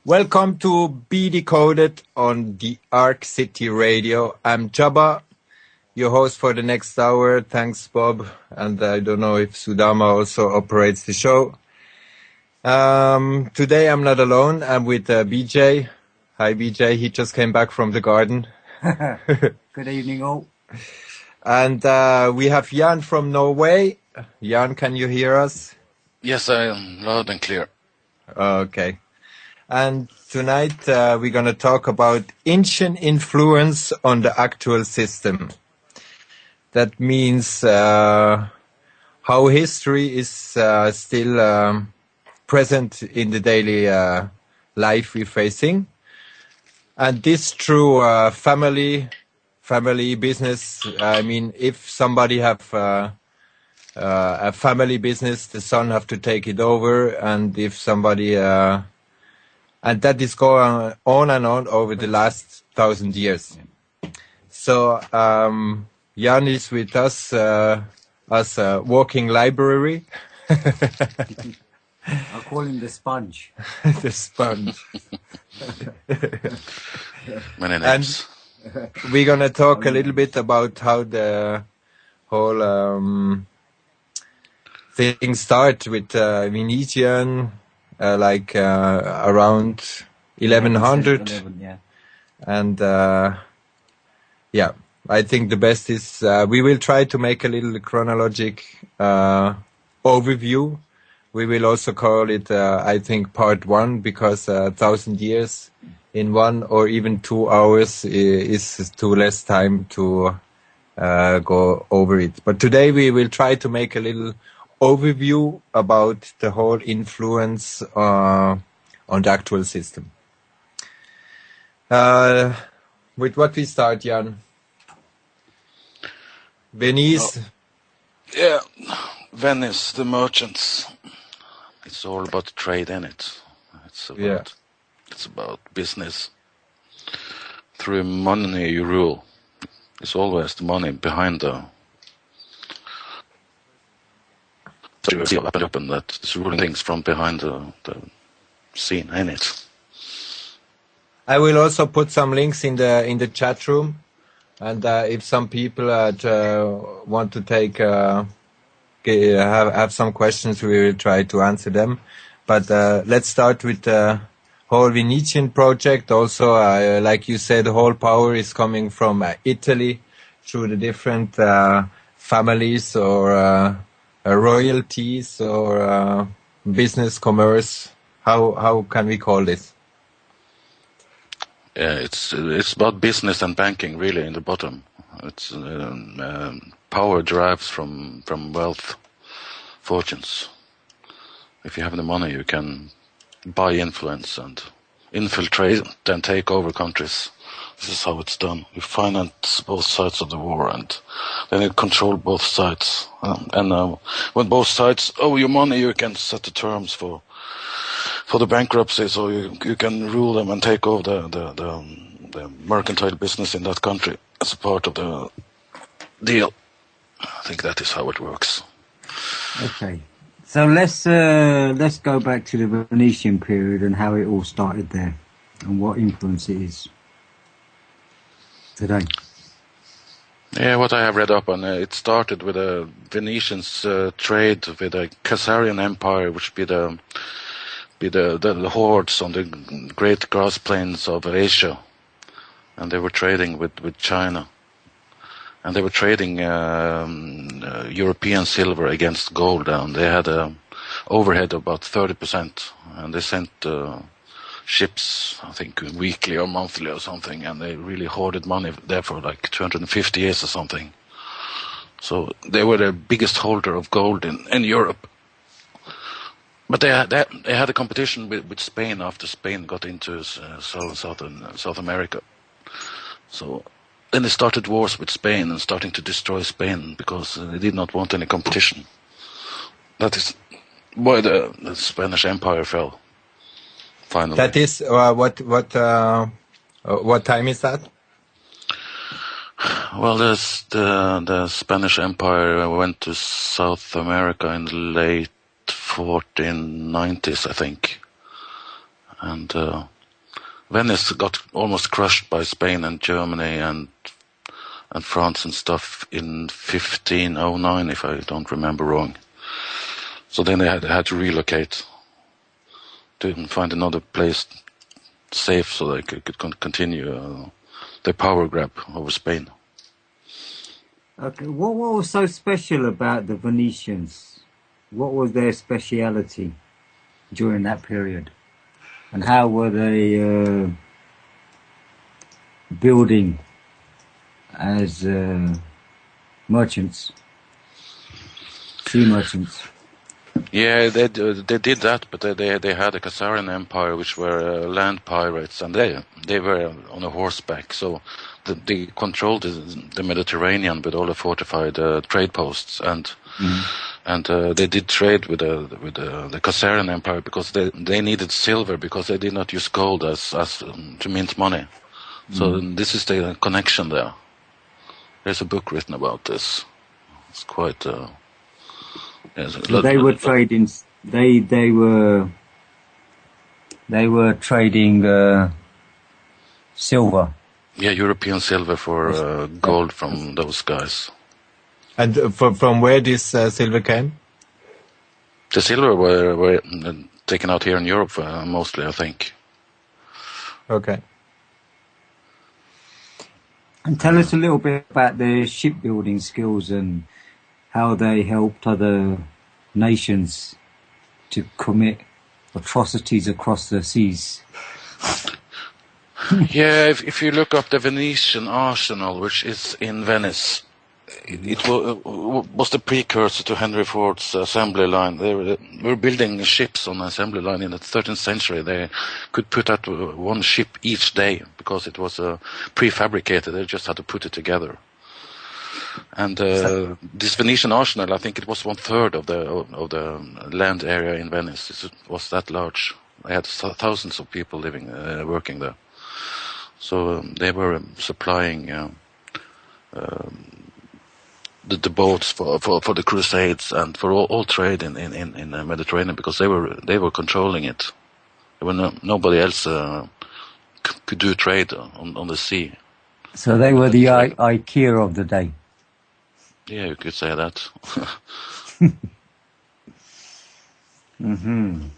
Welcome to BDcoded on the Arc City Radio. I'm Jabba, your host for the next hour. Thanks, Bob. And I don't know if Sudama also operates the show. Today I'm not alone. I'm with BJ. Hi, BJ. He just came back from the garden. Good evening, all. And we have Jan from Norway. Jan, can you hear us? Yes, I am loud and clear. Okay. And tonight we're going to talk about ancient influence on the actual system. That means how history is still present in the daily life we're facing. And this through family business. I mean, if somebody have a family business, the son have to take it over. And if somebody... and that is going on and on over the last 1,000 years. So Jan is with us as a walking library. I call him the sponge. The sponge. Many names. And we're going to talk a little bit about how the whole thing start with Venetian, around 1100. 11, yeah. And yeah, I think the best is we will try to make a little chronologic overview. We will also call it, I think, part 1, because 1,000 years in 1 or even 2 hours is too less time to go over it. But today we will try to make a little overview about the whole influence on the actual system. With what we start, Jan? Venice. Yeah, Venice, the merchants. It's all about trade in it. It's about business. Through money you rule. It's always the money behind the up and that is ruling things from behind the scene in it. I will also put some links in the chat room, and if some people want to take have some questions, we will try to answer them. But let's start with the whole Venetian project. Also, like you said, the whole power is coming from Italy through the different families or royalties or business, commerce. How can we call this? Yeah, it's about business and banking, really, in the bottom. It's power derives from wealth, fortunes. If you have the money, you can buy influence and infiltrate and take over countries. This is how it's done. You finance both sides of the war, and then you control both sides. When both sides owe you money, you can set the terms for the bankruptcy, so you can rule them and take over the mercantile business in that country as a part of the deal. I think that is how it works. Okay, so let's go back to the Venetian period and how it all started there, and what influence it is today. Yeah, what I have read up on, it started with the Venetians' trade with the Khazarian Empire, which be the hordes on the great grass plains of Asia, and they were trading with China, and they were trading European silver against gold, and they had a overhead of about 30%, and they sent ships, I think, weekly or monthly or something, and they really hoarded money there for like 250 years or something. So they were the biggest holder of gold in Europe. But they had a competition with Spain after Spain got into South America. So then they started wars with Spain and starting to destroy Spain because they did not want any competition. That is why the Spanish Empire fell. Finally. That is what time is that? Well, the Spanish Empire went to South America in the late 1490s, I think, and Venice got almost crushed by Spain and Germany and France and stuff in 1509, if I don't remember wrong. So then they had to relocate to find another place safe so they could continue their power grab over Spain. Okay, what was so special about the Venetians? What was their speciality during that period? And how were they building as merchants, sea merchants? Yeah, they did that, but they had a Khazarian empire, which were land pirates, and they were on a horseback. So they controlled the Mediterranean with all the fortified trade posts, and they did trade with the Khazarian empire because they needed silver because they did not use gold as to mint money. So this is the connection there. There's a book written about this. It's quite. So they were trading. They were trading silver. Yeah, European silver for gold from those guys. And from where this silver came? The silver were taken out here in Europe mostly, I think. Okay. And tell us a little bit about their shipbuilding skills and how they helped other nations to commit atrocities across the seas. Yeah, if you look up the Venetian arsenal, which is in Venice, it was the precursor to Henry Ford's assembly line. They were building ships on the assembly line in the 13th century. They could put out one ship each day because it was prefabricated. They just had to put it together. And this Venetian arsenal, I think it was 1/3 of the land area in Venice. It was that large. They had thousands of people living, working there. So they were supplying the boats for the Crusades and for all trade in the Mediterranean because they were controlling it. There were nobody else could do trade on the sea. So they were the IKEA of the day. Yeah, you could say that.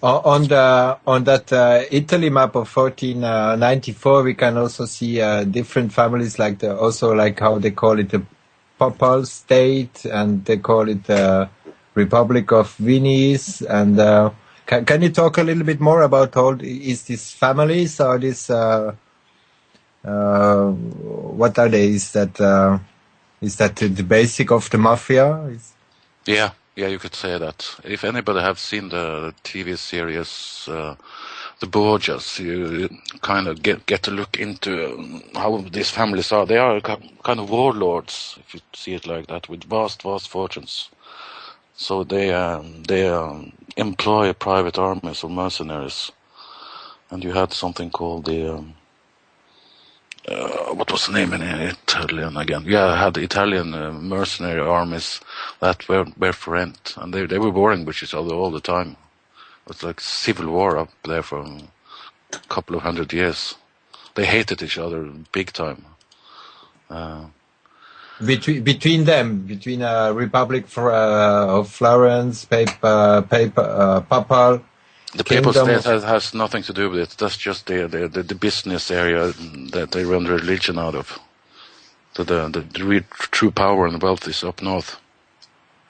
On that Italy map of 1494, we can also see different families, like how they call it the Papal State, and they call it the Republic of Venice. And can you talk a little bit more about is these families or this? What are they? Is that the basic of the mafia? Yeah, you could say that. If anybody have seen the TV series The Borgias, you kind of get to look into how these families are. They are kind of warlords, if you see it like that, with vast fortunes. So they employ private armies of mercenaries, and you had something called the what was the name in Italian again? Yeah, I had the Italian mercenary armies that were for rent, and they were warring with each other all the time. It was like civil war up there for a couple of 100 years. They hated each other big time. Between Republic of Florence, Papal. The papal state has nothing to do with it. That's just the business area that they run religion out of. The real true power and wealth is up north.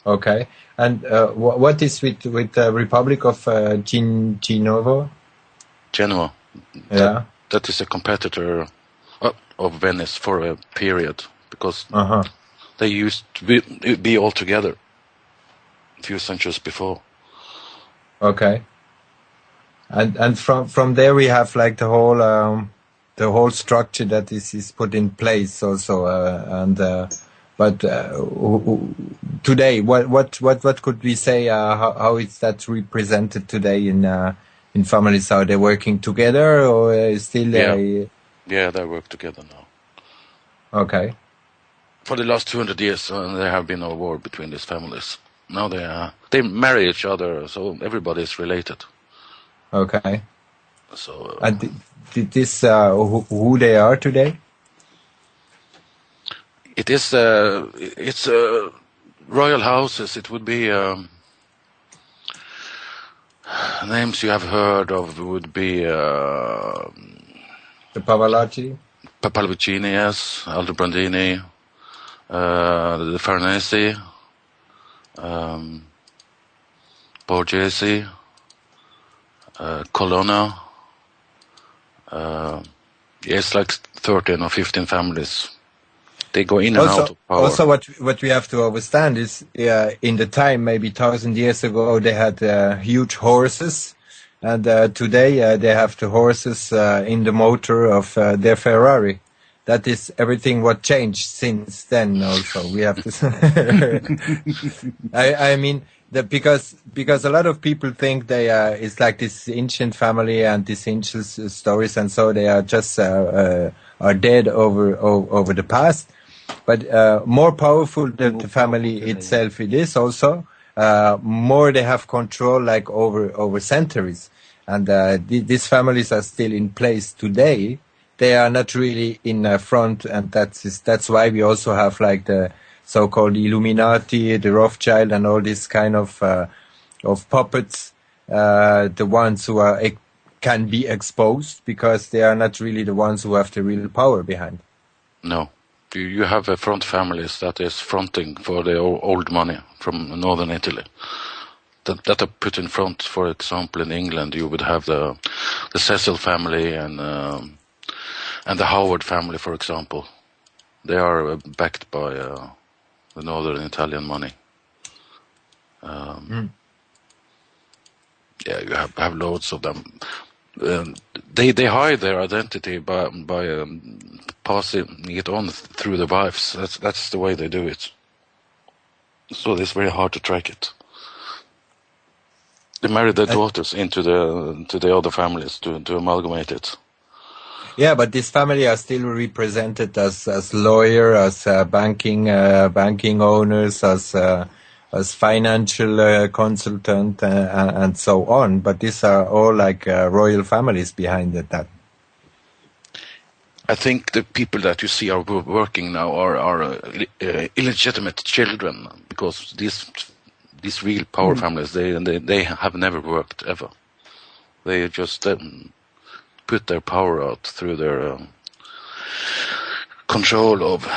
Okay. And what is with the Republic of Genoa? Genoa. Yeah. That is a competitor of Venice for a period because they used to be all together a few centuries before. Okay. And from there we have like the whole structure that is put in place also, but today what could we say, how is that represented today in families? Are they working together or still? Yeah, they work together now. Okay. For the last 200 years, there have been no war between these families. Now they marry each other, so everybody is related. Okay. So and this who they are today? It is. It's royal houses. It would be names you have heard of. Would be The Pavalacci? Pallavicini, yes, Aldobrandini, the Farnese, Borghese, Colonna. It's like 13 or 15 families. They go in and out of power. Also, what we have to understand is, in the time, maybe 1,000 years ago, they had huge horses, and today they have the horses in the motor of their Ferrari. That is everything what changed since then. Also, we have to. I mean that because a lot of people think they it's like this ancient family and these ancient stories, and so they are just are dead over the past. But more powerful than the family itself, it is also more they have control like over centuries, and these families are still in place today. They are not really in front, and that's why we also have like the so-called Illuminati, the Rothschild, and all this kind of puppets, the ones who are can be exposed because they are not really the ones who have the real power behind. No. You have front families that is fronting for the old money from northern Italy. That are put in front. For example, in England, you would have the Cecil family and the Howard family, for example. They are backed by the northern Italian money. Yeah, you have loads of them. They hide their identity by passing it on through the wives. That's the way they do it. So it's very hard to track it. They marry their daughters into the other families to amalgamate it. Yeah, but this family are still represented as lawyer, as banking owners, as financial consultant, and so on. But these are all like royal families behind that. I think the people that you see are working now are illegitimate children, because these real power families they have never worked ever. They just put their power out through their control of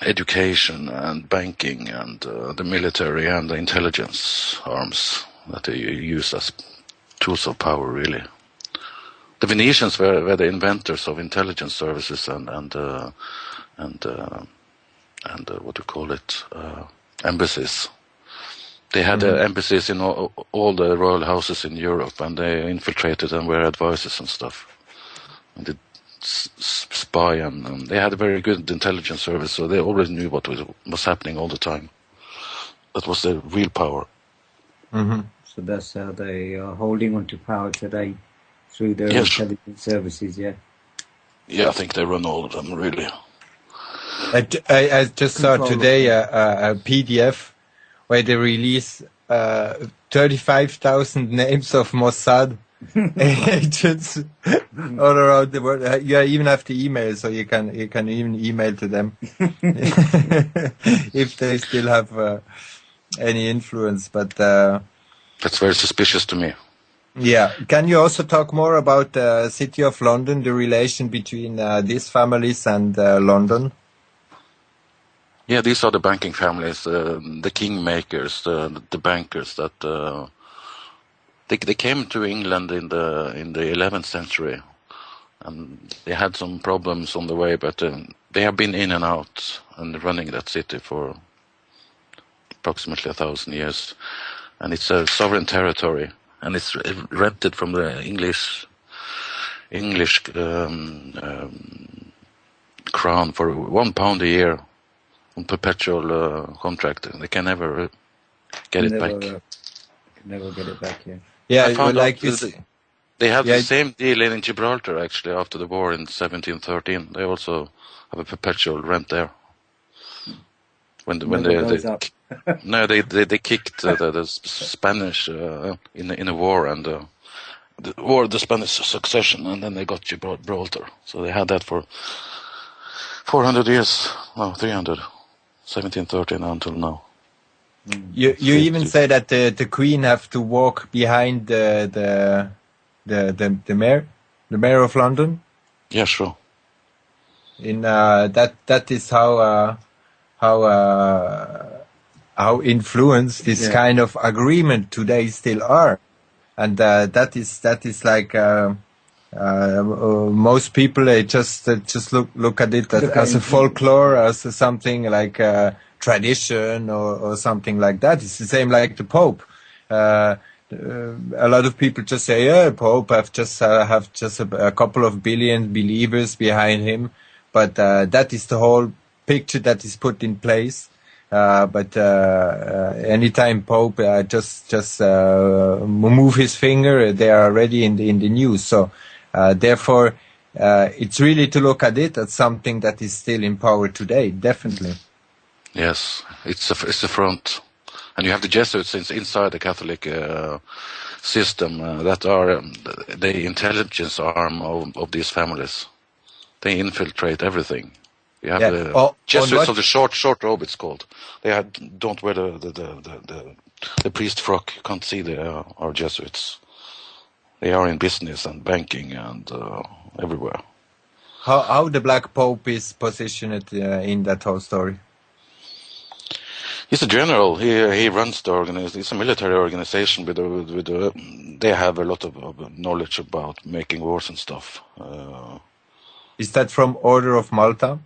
education and banking and the military and the intelligence arms that they use as tools of power, really. The Venetians were the inventors of intelligence services and what do you call it, embassies. They had embassies in all the royal houses in Europe, and they infiltrated and were advisors and stuff. And they spy and they had a very good intelligence service, so they always knew what was happening all the time. That was their real power. Mm-hmm. So that's how they are holding on to power today, through their intelligence services, yeah? Yeah, I think they run all of them, really. I just saw today a PDF where they release 35,000 names of Mossad agents all around the world. You even have the email, so you can even email to them if they still have any influence. But that's very suspicious to me. Yeah. Can you also talk more about the city of London, the relation between these families and London? Yeah, these are the banking families, the kingmakers, the bankers that they came to England in the 11th century, and they had some problems on the way, but they have been in and out and running that city for approximately 1,000 years, and it's a sovereign territory, and it's rented from the English crown for £1 a year on perpetual contract. They can never get it back. Never get it back, yeah. Yeah, like they have the same deal in Gibraltar, actually, after the war in 1713. They also have a perpetual rent there. When they no, they kicked the Spanish in a war, and the Spanish succession, and then they got Gibraltar. So they had that for 400 years, no, 300, 1713 until now. You even say that the Queen have to walk behind the mayor of London. Yeah, sure. In that is how influenced this kind of agreement today still are, and that is like most people they just look at it as a folklore, as something like tradition or something like that. It's the same like the Pope. A lot of people just say, "Yeah, Pope have just a couple of billion believers behind him," but that is the whole picture that is put in place. But anytime Pope just move his finger, they are already in the news. So therefore, it's really to look at it as something that is still in power today. Definitely. Yes, it's a front, and you have the Jesuits inside the Catholic system that are the intelligence arm of these families. They infiltrate everything. You have the Jesuits of the short robe, it's called. They don't wear the priest frock. You can't see they are Jesuits. They are in business and banking and everywhere. How the Black Pope is positioned in that whole story? He's a general. He runs the organization. It's a military organization they have a lot of knowledge about making wars and stuff. Is that from Order of Malta?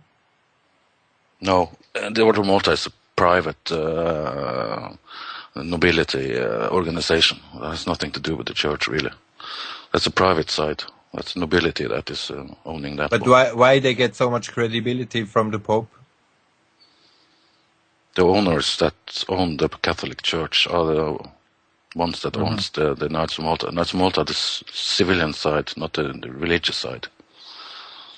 No, the Order of Malta is a private nobility organization. It has nothing to do with the church, really. That's a private side. That's nobility that is owning that. But why they get so much credibility from the Pope? The owners that own the Catholic Church are the ones that owns the Knights of Malta. Knights of Malta, the civilian side, not the religious side.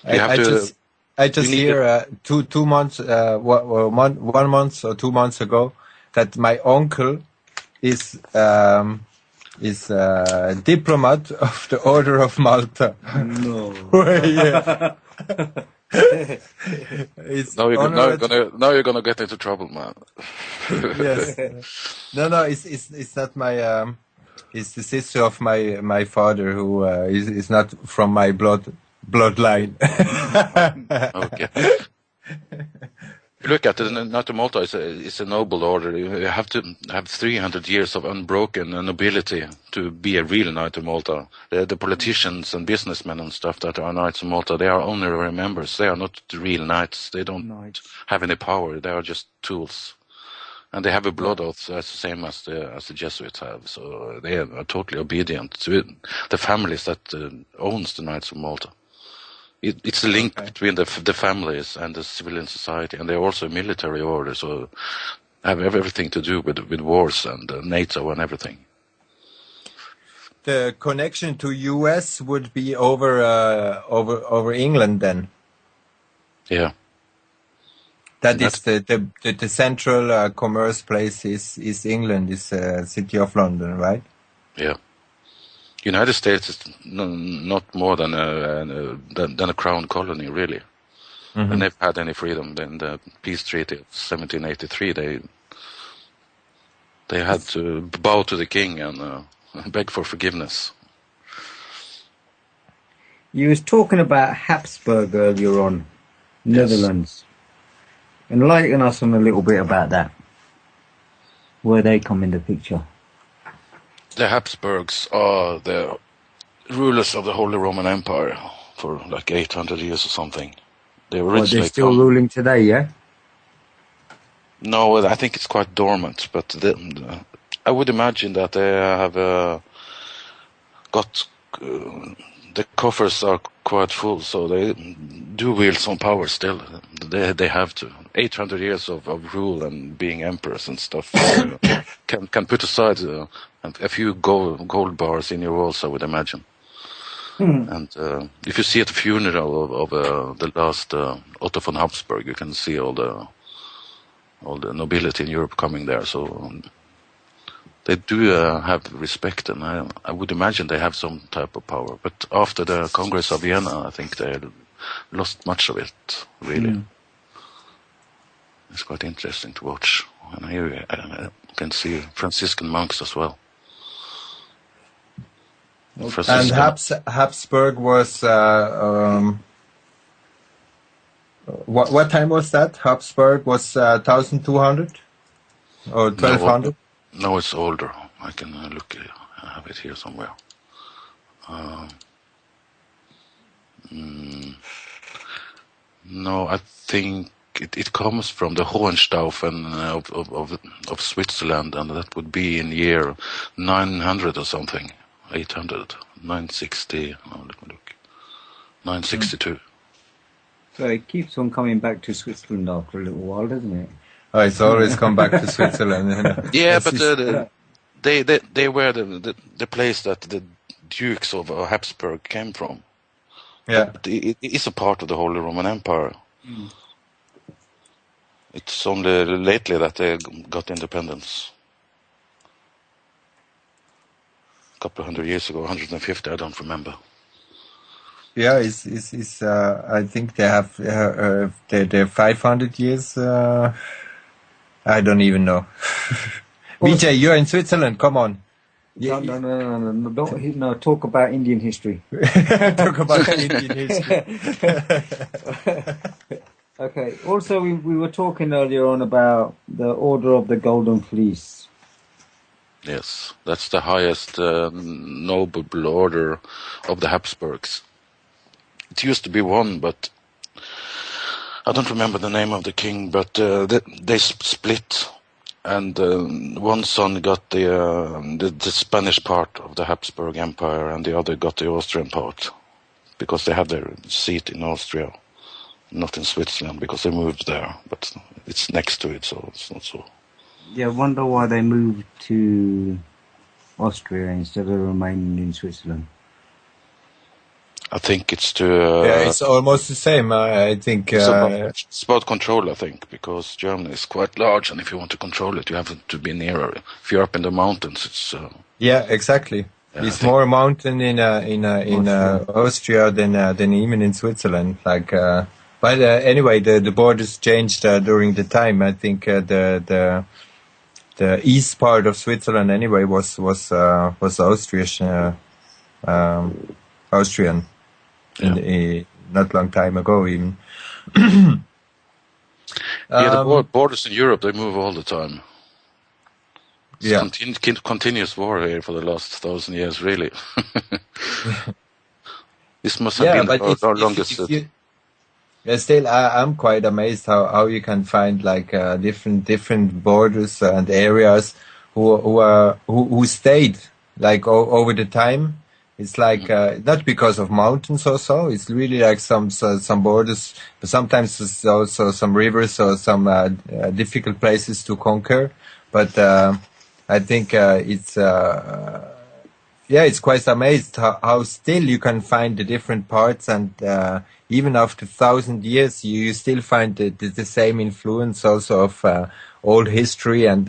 I just hear 2 months, 1 month or 2 months ago, that my uncle is diplomat of the Order of Malta. No. Yeah. Now you're gonna get into trouble, man. Yes. No. It's not my. It's the sister of my father who is not from my bloodline. Okay. If you look at it, Knights of Malta is a noble order. You have to have 300 years of unbroken nobility to be a real Knight of Malta. The politicians and businessmen and stuff that are Knights of Malta, they are honorary members. They are not the real knights. They don't have any power. They are just tools. And they have a blood oath as the same as the Jesuits have. So they are totally obedient to the families that owns the Knights of Malta. It's a link between the families and the civilian society, and they're also a military order, so have everything to do with wars and NATO and everything. The connection to US would be over England then. Yeah. That is the central commerce place is England, is City of London, right? Yeah. United States is not more than a crown colony, really. And they've had any freedom. In the peace treaty of 1783, they had to bow to the king and beg for forgiveness. You was talking about Habsburg earlier on, Netherlands. Enlighten us on a little bit about that. Where they come in the picture. The Habsburgs are the rulers of the Holy Roman Empire for like 800 years or something. They're still ruling today, yeah? No, I think it's quite dormant, but I would imagine that they have got... the coffers are quite full, so they do wield some power still. They have to. 800 years of rule and being emperors and stuff can put aside a few gold bars in your walls, I would imagine. And if you see at the funeral of the last Otto von Habsburg, you can see all the nobility in Europe coming there. So They do have respect, and I would imagine they have some type of power. But after the Congress of Vienna, I think they lost much of it, really. It's quite interesting to watch. And here I can see Franciscan monks as well. And Habsburg was... what time was that? Habsburg was 1200 or 1200? No, it's older. I can look. I have it here somewhere. No, I think it comes from the Hohenstaufen of Switzerland, and that would be in year 900 or something, 800, 960. Oh, let me look. 962. So it keeps on coming back to Switzerland after a little while, doesn't it? Oh, it's always come back to Switzerland. You know. Yeah, but they were the place that the Dukes of Habsburg came from. Yeah, but it is a part of the Holy Roman Empire. It's only lately that they got independence. A couple of 100 years ago, 150, I don't remember. Yeah, it's I think they have they're 500 years. I don't even know. Vijay, you're in Switzerland. Come on. No, don't talk about Indian history. Talk about Indian history. Okay. Also, we were talking earlier on about the Order of the Golden Fleece. Yes, that's the highest noble order of the Habsburgs. It used to be one, but I don't remember the name of the king, but they split, and one son got the Spanish part of the Habsburg Empire, and the other got the Austrian part, because they had their seat in Austria, not in Switzerland, because they moved there, but it's next to it, so it's not so. Yeah, I wonder why they moved to Austria instead of remaining in Switzerland. I think it's to... yeah, it's almost the same. I think... it's about control, I think, because Germany is quite large, and if you want to control it, you have to be nearer. If you're up in the mountains, it's... yeah, exactly. Yeah, it's more mountain in Austria than even in Switzerland. Like, but anyway, the borders changed during the time. I think the east part of Switzerland anyway was Austrian. Not long time ago even. Yeah, the borders in Europe, they move all the time. It's continuous war here for the last 1,000 years, really. This must have been our longest... Still, I'm quite amazed how you can find like different borders and areas who stayed like over the time. It's like not because of mountains or so. It's really like some borders, but sometimes it's also some rivers or some difficult places to conquer. But I think it's quite amazed how still you can find the different parts, and even after 1,000 years, you still find the same influence also of old history, and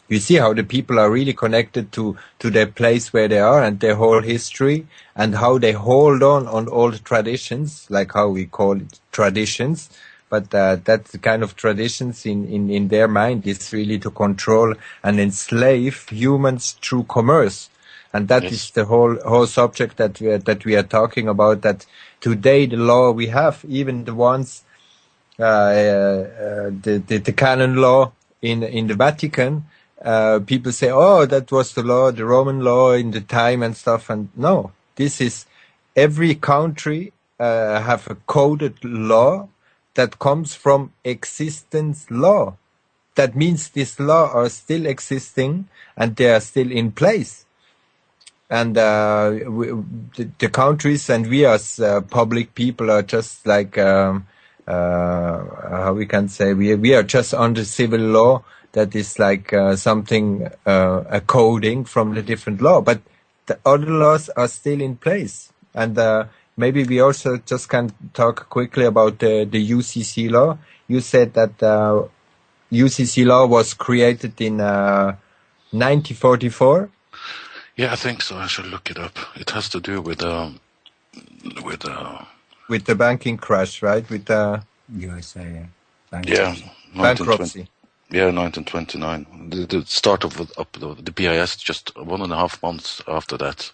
you see how the people are really connected to their place where they are and their whole history, and how they hold on old traditions, like how we call it traditions. But that's the kind of traditions in their mind is really to control and enslave humans through commerce. And that is the whole subject that we are talking about, that today the law we have, even the ones, the canon law in the Vatican, people say, oh, that was the law, the Roman law in the time and stuff. And no, this is every country have a coded law that comes from existence law. That means this law are still existing and they are still in place. And the countries and we as public people are just like, how we can say, we are just under civil law. That is like something, a coding from the different law, but the other laws are still in place. And maybe we also just can talk quickly about the UCC law. You said that UCC law was created in 1944? Yeah, I think so. I should look it up. It has to do with With the banking crash, right? With the USA, yeah. yeah, bankruptcy. 1929. The start of the BIS just 1.5 months after that.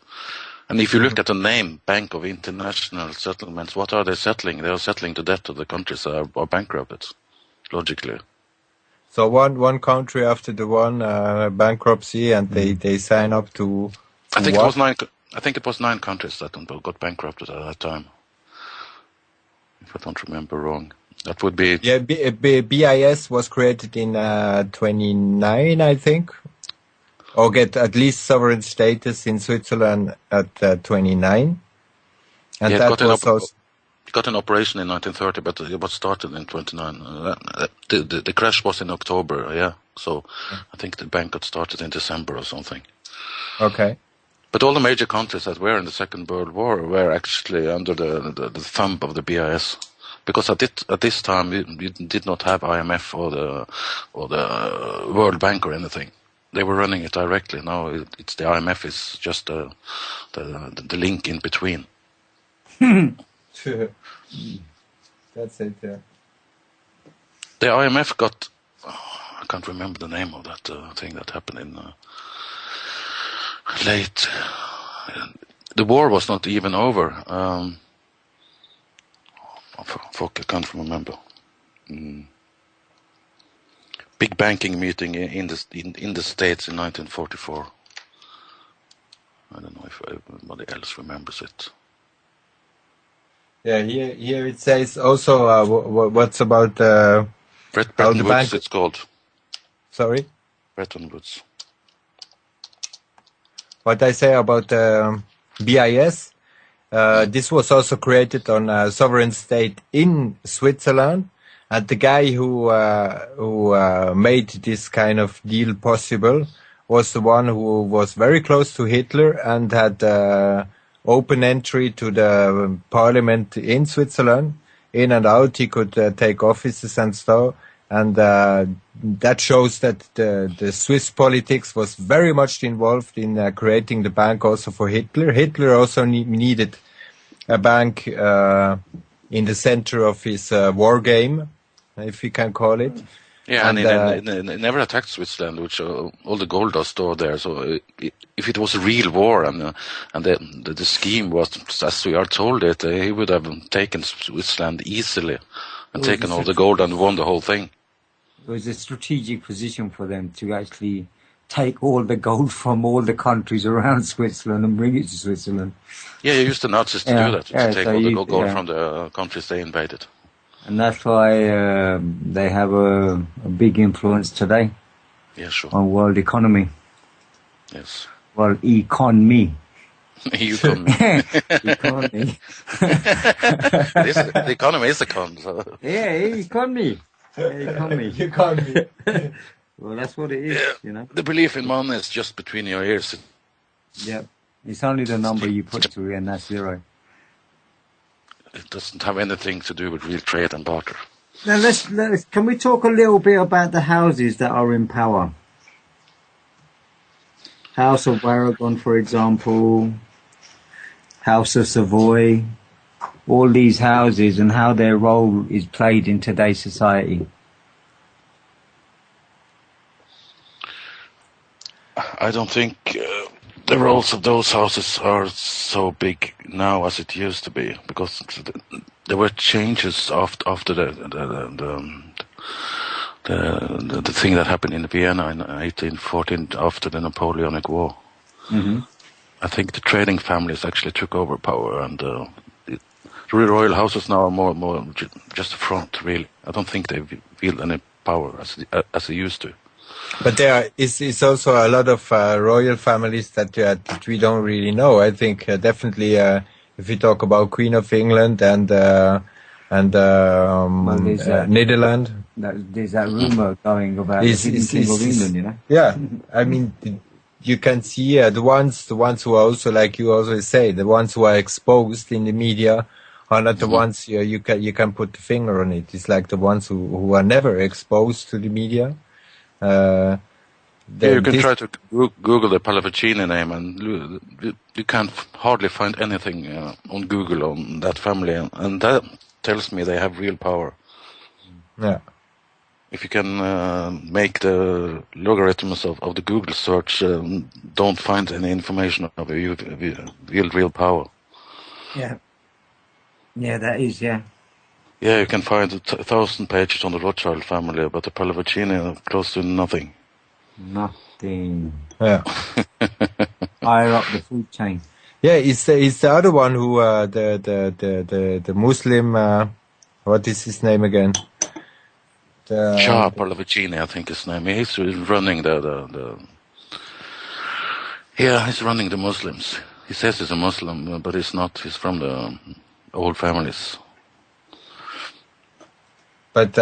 And if you look at the name, Bank of International Settlements, what are they settling? They are settling the debt of the countries that are bankrupted, logically. So one country after the one bankruptcy, and they sign up to I think what? it was 9 countries that got bankrupted at that time. If I don't remember wrong, that would be BIS was created in 29, I think, or get at least sovereign status in Switzerland at 29, and yeah, that was also. It got an operation in 1930, but it was started in 29. The crash was in October, yeah. So I think the bank got started in December or something. Okay. But all the major countries that were in the Second World War were actually under the thumb of the BIS, because at this time you did not have IMF or the World Bank or anything. They were running it directly. Now it's the IMF is just the link in between. That's it. Yeah. The IMF got. I can't remember the name of that thing that happened in late. The war was not even over. Fuck, I can't remember. Big banking meeting in the States in 1944. I don't know if anybody else remembers it. Yeah, here it says also what's about Bretton Woods, it's called. Sorry? Bretton Woods. What I say about BIS, this was also created on a sovereign state in Switzerland, and the guy who made this kind of deal possible was the one who was very close to Hitler and had open entry to the parliament in Switzerland, in and out. He could take offices and stuff, and that shows that the Swiss politics was very much involved in creating the bank also for Hitler. Hitler also needed a bank in the center of his war game, if you can call it. Yeah, and it never attacked Switzerland, which all the gold are stored there. So if it was a real war and the scheme was as we are told it, he would have taken Switzerland easily and taken all the gold and won the whole thing. It was a strategic position for them to actually take all the gold from all the countries around Switzerland and bring it to Switzerland. Yeah, you used the Nazis to do that, to take all the gold from the countries they invaded. And that's why they have a big influence today on world economy. Yes. World economy. Economy. Economy. The economy is the con. So. Yeah, economy. Economy. Economy. Well, that's what it is, you know. The belief in money is just between your ears. Yeah. It's only the number you put to it, and that's zero. It doesn't have anything to do with real trade and barter. Now can we talk a little bit about the houses that are in power? House of Aragon, for example, House of Savoy, all these houses and how their role is played in today's society. I don't think the roles of those houses are so big now as it used to be, because there were changes after the thing that happened in Vienna in 1814 after the Napoleonic War. Mm-hmm. I think the trading families actually took over power, and the royal houses now are more just a front, really. I don't think they wield any power as they used to. But there is also a lot of royal families that we don't really know. I think definitely if you talk about Queen of England and Netherlands. There's that rumor going about the King of England, you know? Yeah, I mean, you can see the ones who are also, like you always say, the ones who are exposed in the media are not the ones you can put the finger on it. It's like the ones who are never exposed to the media. Yeah, you can try to Google the Pallavicini name, and you can't hardly find anything on Google on that family, and that tells me they have real power. Yeah. If you can make the logarithms of the Google search, don't find any information of real power. Yeah. Yeah, that is, yeah. Yeah, you can find 1,000 pages on the Rothschild family, but the Pallavicini close to nothing. Nothing. Yeah. Higher up the food chain. Yeah, it's the other one who the Muslim what is his name again? Shah Pallavicini, I think his name. He's running he's running the Muslims. He says he's a Muslim, but he's not. He's from the old families. But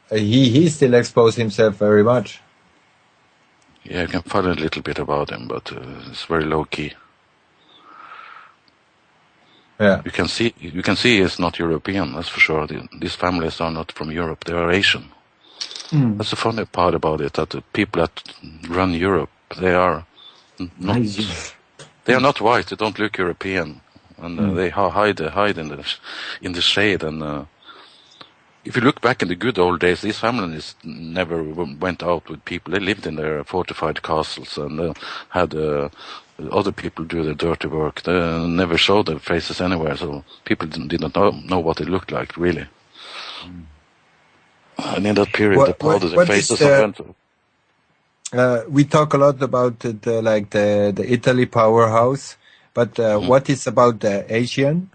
he still exposed himself very much. Yeah, you can find a little bit about him, but it's very low key. Yeah. You can see he's not European, that's for sure. These families are not from Europe, they are Asian. That's the funny part about it, that the people that run Europe, they are not Asian. they are not white, they don't look European, and they hide in the shade. And if you look back in the good old days, these families never went out with people. They lived in their fortified castles and had other people do the dirty work. They never showed their faces anywhere, so people did not know what they looked like, really. And in that period, they powdered their faces. We talk a lot about the Italy powerhouse, but what is about the Asian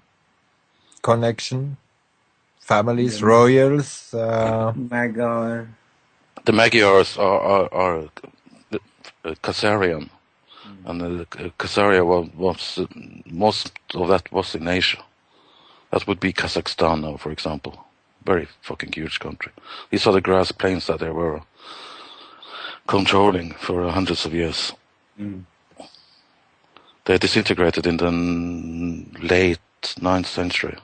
connection? Families, royals? Magyar. The Magyars are Khazarian, and Khazaria was most of that was in Asia. That would be Kazakhstan now, for example. Very fucking huge country. These are the grass plains that they were controlling for hundreds of years. They disintegrated in the late 9th century.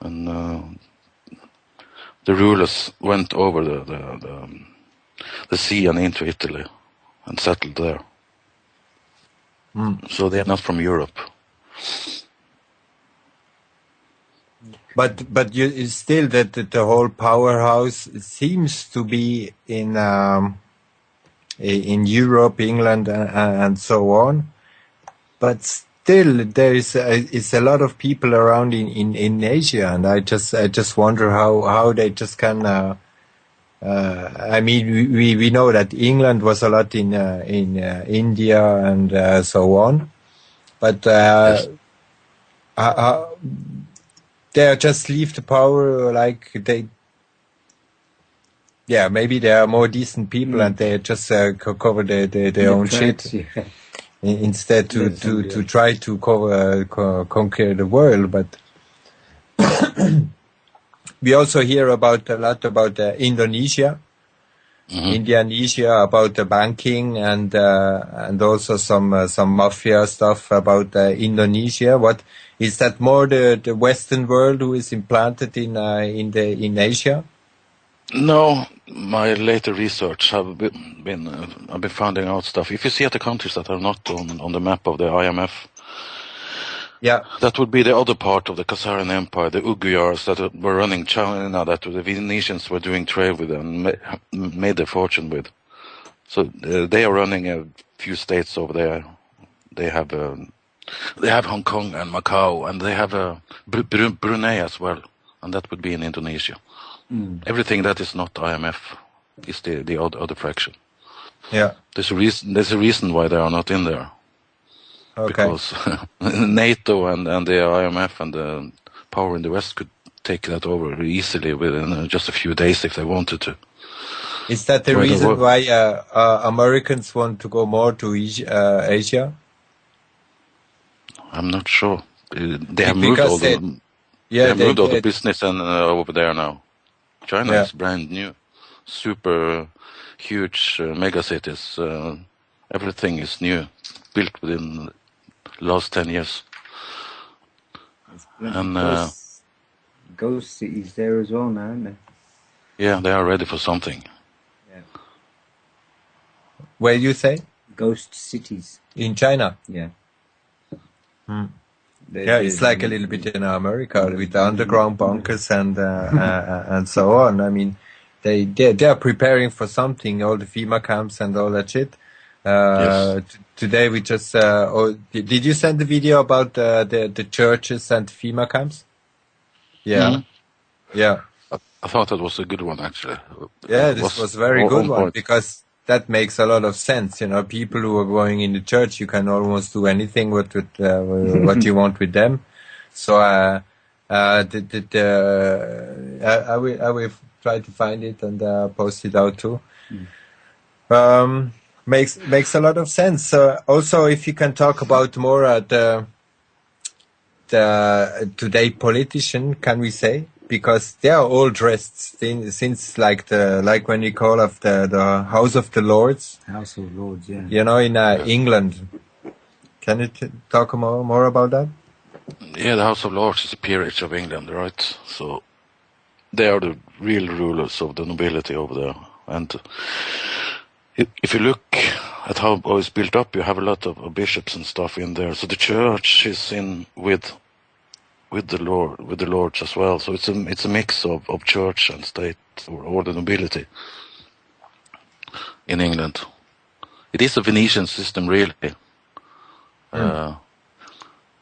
And the rulers went over the sea and into Italy and settled there. So they're not from Europe. But you still that the whole powerhouse seems to be in Europe, England, and so on. But still, there is a lot of people around in Asia, and I just wonder how they just can. I mean, we know that England was a lot in India and so on, but they just leave the power like they. Yeah, maybe they are more decent people and they just cover their own shit. Yeah. Instead to try to conquer the world. But we also hear a lot about Indonesia, Indonesia, about the banking and also some mafia stuff about Indonesia. What is that? More the Western world who is implanted in Asia? No, my later research I've been finding out stuff. If you see at the countries that are not on the map of the IMF, yeah, that would be the other part of the Khazarian Empire, the Ugyars that were running China, that the Venetians were doing trade with and made their fortune with. So they are running a few states over there. They have Hong Kong and Macau, and they have Brunei as well, and that would be in Indonesia. Everything that is not IMF is the other fraction. Yeah. There's a reason why they are not in there. Okay. Because NATO and the IMF and the power in the West could take that over easily within just a few days if they wanted to. Is that the reason why Americans want to go more to Asia? I'm not sure. They have moved all the business and over there now. China is brand new, super huge megacities. Everything is new, built within the last 10 years. And ghost cities there as well now, aren't there? Yeah, they are ready for something. Yeah. Where you say? Ghost cities. In China. Yeah. Yeah, it's like a little bit in America with the underground bunkers and so on. I mean, they are preparing for something. All the FEMA camps and all that shit. Yes. Today we just. Did you send the video about the churches and FEMA camps? Yeah, Mhm. yeah, I thought that was a good one, actually. yeah. This was a very good on one point. because that makes a lot of sense. You know, people who are going in the church, you can almost do anything with what you want with them. So I will try to find it and post it out too. Makes a lot of sense. Also, if you can talk about more the today politician, can we say? Because they are all dressed since like when you call of the House of the Lords. House of Lords, yeah. You know, in England. Can you talk more about that? Yeah, the House of Lords is a peerage of England, right? So they are the real rulers of the nobility over there. And if you look at how it's built up, you have a lot of bishops and stuff in there. So the church is in with the lords as well. So it's a mix of church and state, or the nobility in England. It is a Venetian system, really.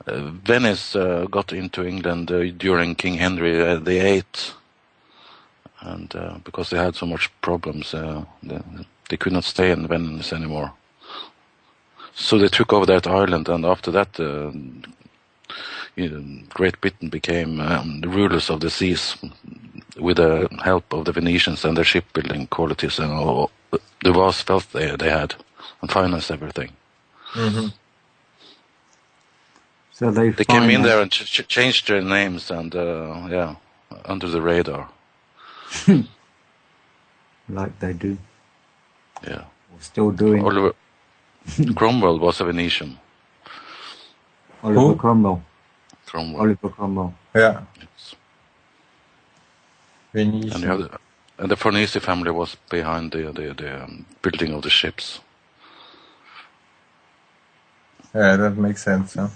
Venice got into England during King Henry VIII, and because they had so much problems, they could not stay in Venice anymore. So they took over that island, and after that, Great Britain became the rulers of the seas with the help of the Venetians and their shipbuilding qualities and all the vast wealth they had, and financed everything. Mm-hmm. So they came in there and changed their names and under the radar. Like they do. Yeah. Still doing. Oliver Cromwell was a Venetian. Oliver Cromwell. Oliver Cromwell. Yeah. Yes. Venetian. And the Farnese family was behind the building of the ships. Yeah, that makes sense, huh?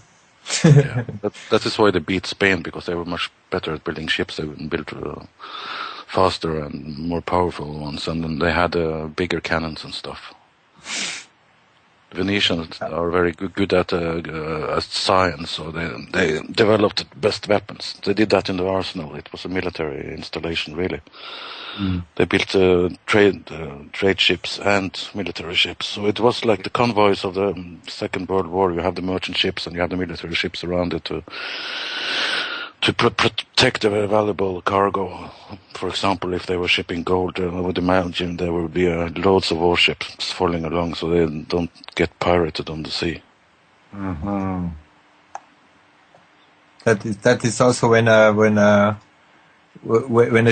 Yeah. That is why they beat Spain, because they were much better at building ships. They built faster and more powerful ones, and then they had bigger cannons and stuff. Venetians are very good at science, so they developed the best weapons. They did that in the arsenal. It was a military installation, really. They built trade ships and military ships. So it was like the convoys of the Second World War. You have the merchant ships and you have the military ships around it to protect the valuable cargo. For example, if they were shipping gold, I would imagine there would be loads of warships following along, so they don't get pirated on the sea. Uh-huh. That is also when a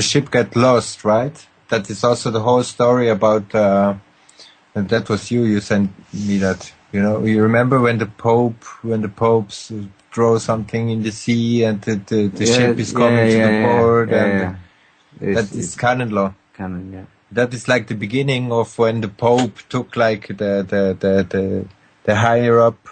ship get lost, right? That is also the whole story about. And that was you sent me that. You know, you remember when the popes throw something in the sea and the ship is coming to the port, and that is canon law. Canon, yeah. That is like the beginning of when the Pope took like the higher up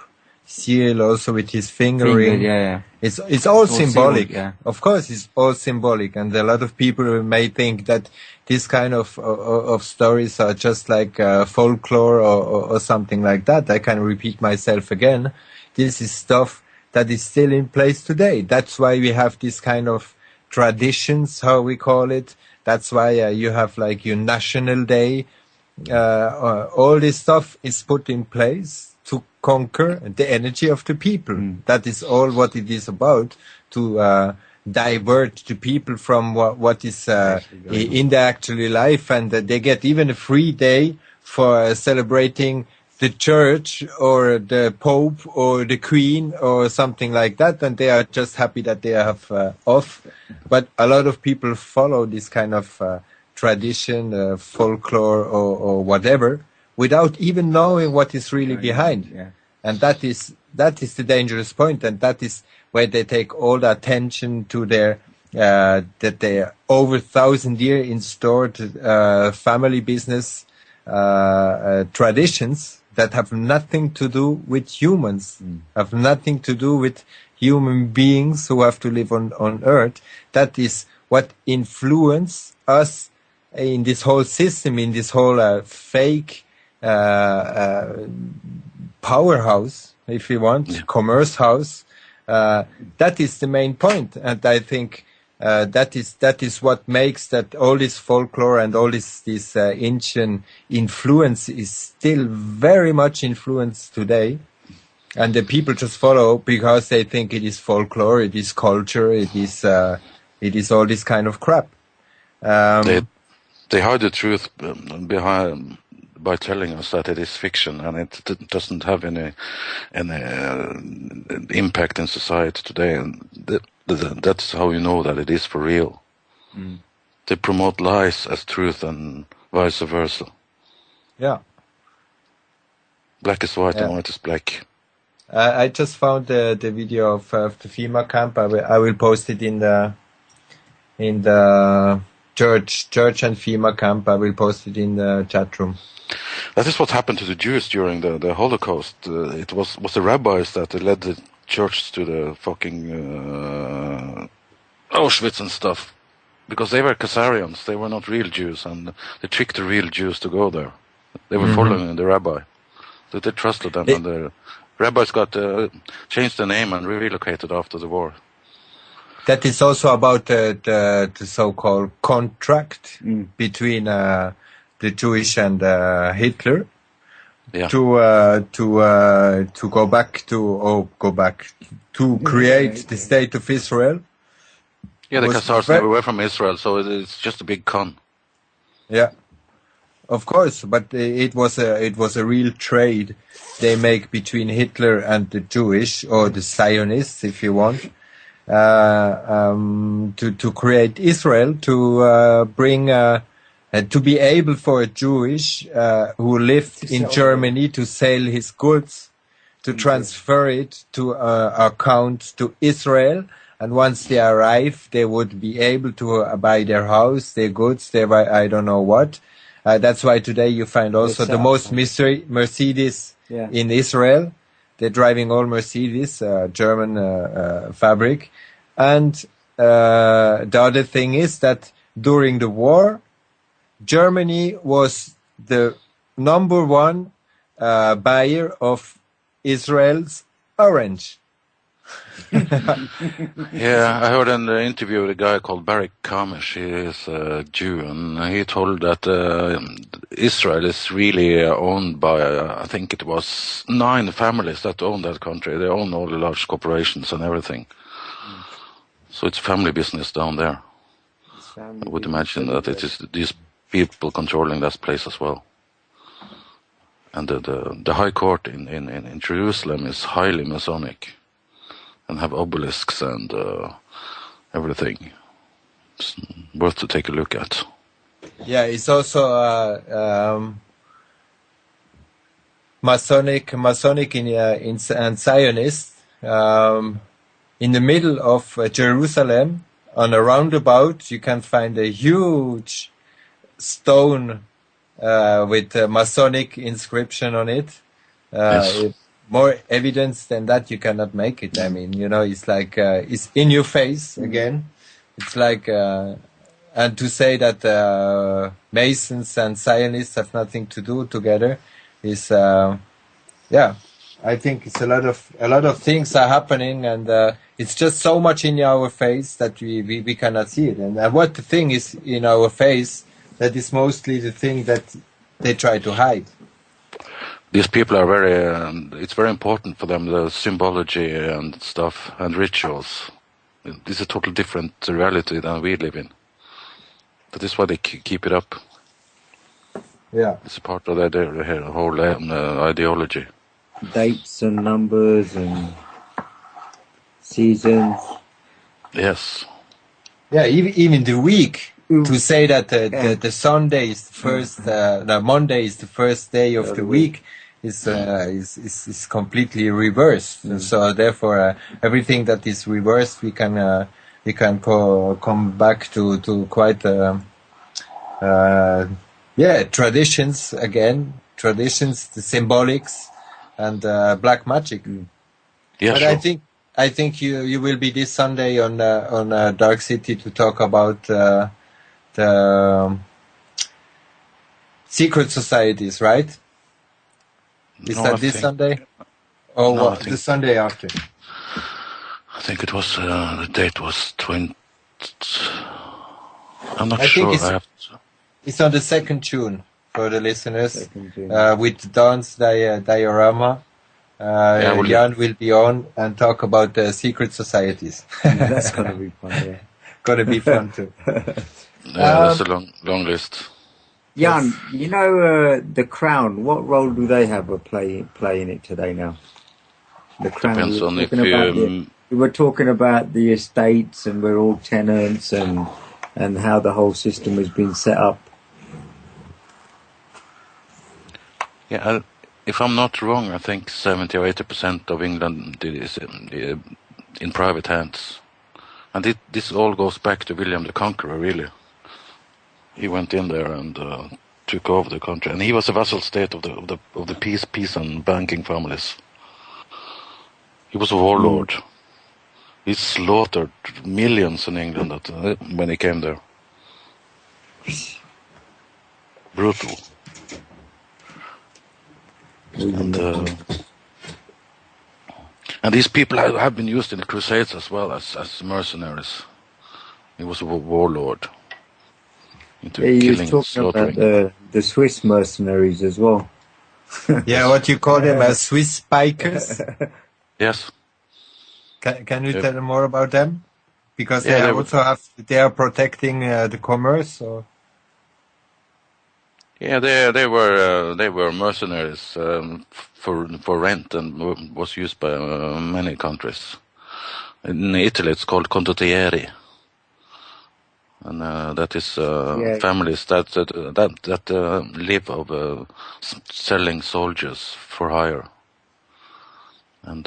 seal also with his fingering. Yeah. It's all symbolic. Sealed, yeah. Of course, it's all symbolic, and a lot of people may think that this kind of stories are just like folklore or something like that. I can repeat myself again. This is stuff that is still in place today. That's why we have this kind of traditions, how we call it. That's why you have like your National Day. All this stuff is put in place to conquer the energy of the people. That is all what it is about, to divert the people from what is in the actual life, and they get even a free day for celebrating the church or the Pope or the Queen or something like that, and they are just happy that they have off. But a lot of people follow this kind of tradition, folklore or whatever, without even knowing what is really behind. Yeah. And that is the dangerous point, and that is where they take all the attention to their that they over 1,000 year installed family business traditions that have nothing to do with humans, have nothing to do with human beings who have to live on Earth. That is what influence us in this whole system, in this whole fake powerhouse, if you want, commerce house. That is the main point, and I think that is what makes that all this folklore and all this ancient influence is still very much influenced today, and the people just follow because they think it is folklore, it is culture, it is all this kind of crap. They hide the truth behind by telling us that it is fiction and it doesn't have any impact in society today, and that's how you know that it is for real. They promote lies as truth and vice versa. Yeah. Black is white and white is black. I just found the video of the FEMA camp. I will post it in the church and FEMA camp. I will post it in the chat room. That is what happened to the Jews during the Holocaust. It was the rabbis that led the church to the fucking Auschwitz and stuff, because they were Khazarians. They were not real Jews, and they tricked the real Jews to go there. They were following the rabbi, so they trusted them, and the rabbis got changed the name and relocated after the war. That is also about the so-called contract between the Jewish and Hitler. Yeah. To go back to create the state of Israel. Yeah, the Khazars never were from Israel, so it's just a big con. Yeah, of course, but it was a real trade they make between Hitler and the Jewish, or the Zionists, if you want, to create Israel, to bring. To be able for a Jewish who lived in Germany to sell his goods, to transfer it to account to Israel, and once they arrive, they would be able to buy their house, their goods, their I don't know what. That's why today you find also the most Mercedes in Israel. They're driving all Mercedes, German fabric. And the other thing is that during the war, Germany was the number one buyer of Israel's orange. Yeah, I heard an interview with a guy called Barry Kamish. He is a Jew, and he told that Israel is really owned by, I think it was 9 families that own that country. They own all the large corporations and everything. So it's family business down there. I would imagine that it is these people controlling that place as well. And the High Court in Jerusalem is highly Masonic and have obelisks and everything. It's worth to take a look at. Yeah, it's also Masonic and Zionist. In the middle of Jerusalem, on a roundabout, you can find a huge stone with a Masonic inscription on it. Yes. More evidence than that you cannot make it. I mean, it's like it's in your face again. It's like and to say that Masons and Zionists have nothing to do together is I think it's a lot of things are happening, and it's just so much in our face that we cannot see it. And what the thing is in our face, that is mostly the thing that they try to hide. These people are very, it's very important for them, the symbology and stuff and rituals. This is a totally different reality than we live in. That is why they keep it up. Yeah. It's a part of their whole ideology. Dates and numbers and seasons. Yes. Yeah, even the week. To say that the Sunday is the first, the Monday is the first day of the week is completely reversed. So therefore, everything that is reversed, we can come back to quite Yeah, traditions again, traditions, the symbolics, and black magic. Yeah, But sure. I think you will be this Sunday on Dark City to talk about the secret societies, right? Is No, that this Sunday? Or no, what? The Sunday after? I think it was the date was 20. I'm not I think sure. I have to, it's on the 2nd June for the listeners. 2nd June. With Don's diorama. Yeah, well, Jan will be on and talk about the secret societies. That's gonna be fun. Yeah. Gonna be fun too. that's a long list. Jan, Yes. you know the Crown. What role do they have a play in it today now? The Crown. Depends on if We were talking about the estates, and we're all tenants, and how the whole system has been set up. yeah, if I'm not wrong, I think 70 or 80% of England is in private hands, and this all goes back to William the Conqueror. Really, he went in there and took over the country, and he was a vassal state of the peace and banking families. He was a warlord. He slaughtered millions in England when he came there. Brutal. And these people have been used in the Crusades as well as mercenaries. He was a warlord. Into He killing was and talking slaughtering. about the Swiss mercenaries as well. Yeah, what you call them as Swiss spikers. Yes. Can you Yep. tell more about them? Because Yeah, they are protecting the commerce. Or Yeah, they were mercenaries for rent and was used by many countries. In Italy, it's called condottieri, and that is families that live of selling soldiers for hire, and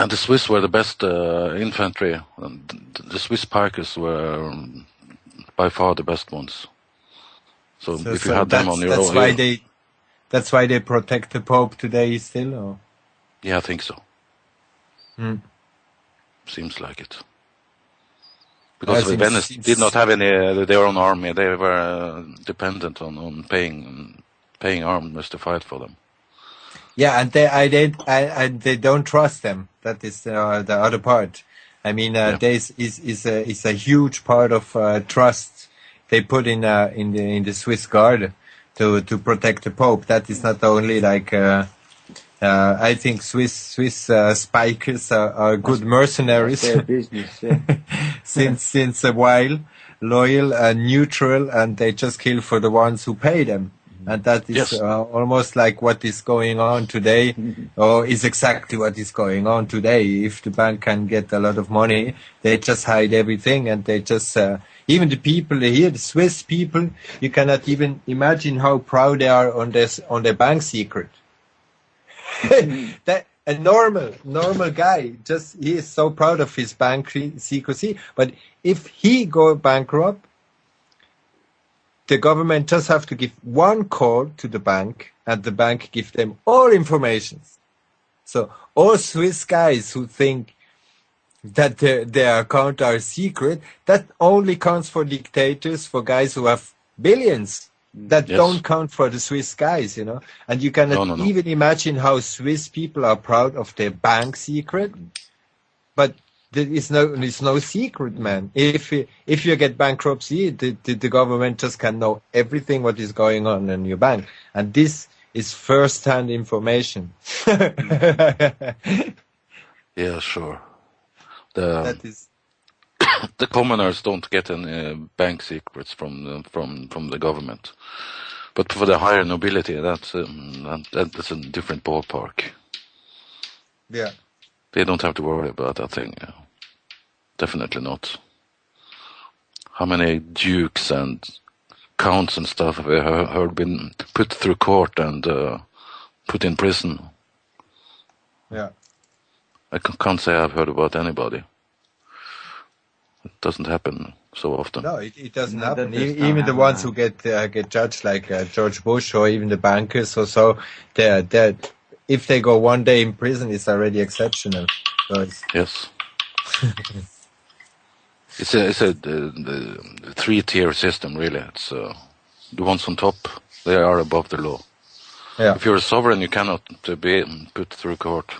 the Swiss were the best infantry. And the Swiss pikers were by far the best ones. So if you had them on your that's own, why that's why they protect the Pope today still. Or? yeah, I think so. Hmm. Seems like it. Because Seems- Venice seems- did not have any their own army. They were dependent on paying armies to fight for them. Yeah, and they don't trust them. That is the other part. I mean, there is a huge part of trust they put in the Swiss Guard to protect the Pope. That is not only like I think Swiss spikers are good mercenaries. Their business, yeah. since a while, loyal and neutral, and they just kill for the ones who pay them. And that is Yes. almost like what is going on today, or is exactly what is going on today. If the bank can get a lot of money, they just hide everything, and they just even the people here, the Swiss people, you cannot even imagine how proud they are on their bank secret. That a normal guy, he is so proud of his bank secrecy. But if he go bankrupt, the government just have to give one call to the bank, and the bank give them all information. So all Swiss guys who think that their account are secret, that only counts for dictators, for guys who have billions. That Yes. don't count for the Swiss guys, And you cannot No. even imagine how Swiss people are proud of their bank secret. But there is no secret, man. If you get bankruptcy, the government just can know everything what is going on in your bank, and this is first-hand information. Yeah, sure. That is. The commoners don't get any bank secrets from the government, but for the higher nobility, that's a different ballpark. Yeah. They don't have to worry about that thing. Definitely not. How many dukes and counts and stuff have we heard been put through court and put in prison? Yeah. I can't say I've heard about anybody. It doesn't happen so often. No, it doesn't No, happen. that does not Even the happen, ones no. who get judged, like George Bush or even the bankers or so, they're if they go one day in prison, it's already exceptional. So it's, Yes. It's a the 3-tier system, really. It's the ones on top, they are above the law. yeah, If you're a sovereign, you cannot be put through court.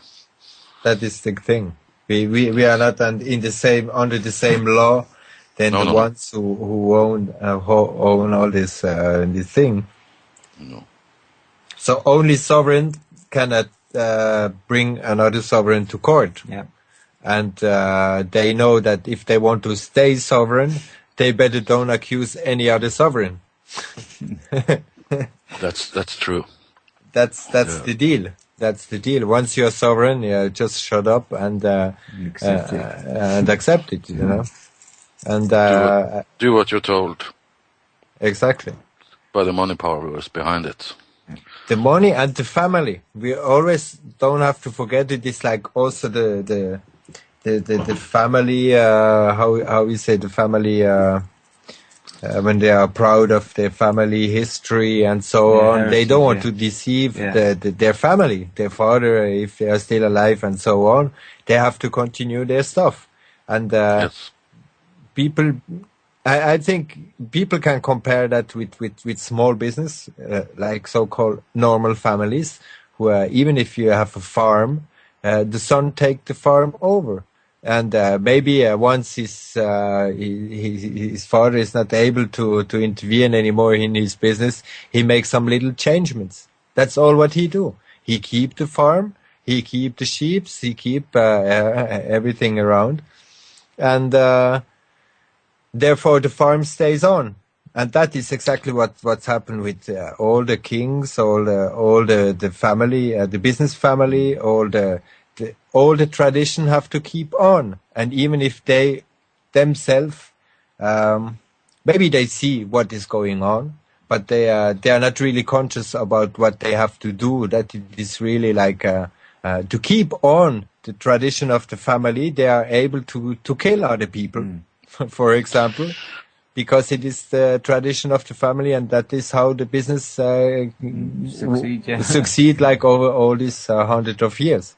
that is the thing. We are not under the same law than No, the no, no. ones who own all this thing. No. So only sovereign cannot bring another sovereign to court. Yeah. And they know that if they want to stay sovereign, they better don't accuse any other sovereign. That's true. That's the deal. That's the deal. Once you're sovereign, just shut up and Accept it. and accept it. You know, and Do what you're told exactly. by the money powers behind it. The money and the family. We always don't have to forget it. It's like also the family. How we say the family. When they are proud of their family history and so on, they don't want to deceive their family, their father, if they are still alive and so on. They have to continue their stuff. And Yes. people, I think people can compare that with small business, like so-called normal families, who even if you have a farm, the son take the farm over. And maybe once his father is not able to intervene anymore in his business, he makes some little changements. That's all what he do. He keep the farm, he keep the sheep, he keep everything around, and therefore the farm stays on. And that is exactly what's happened with all the kings, all the family, the business family, all the tradition have to keep on. And even if they themselves, maybe they see what is going on, but they are not really conscious about what they have to do. That it is really like to keep on the tradition of the family. They are able to kill other people, for example, because it is the tradition of the family, and that is how the business succeed like over all these hundreds of years.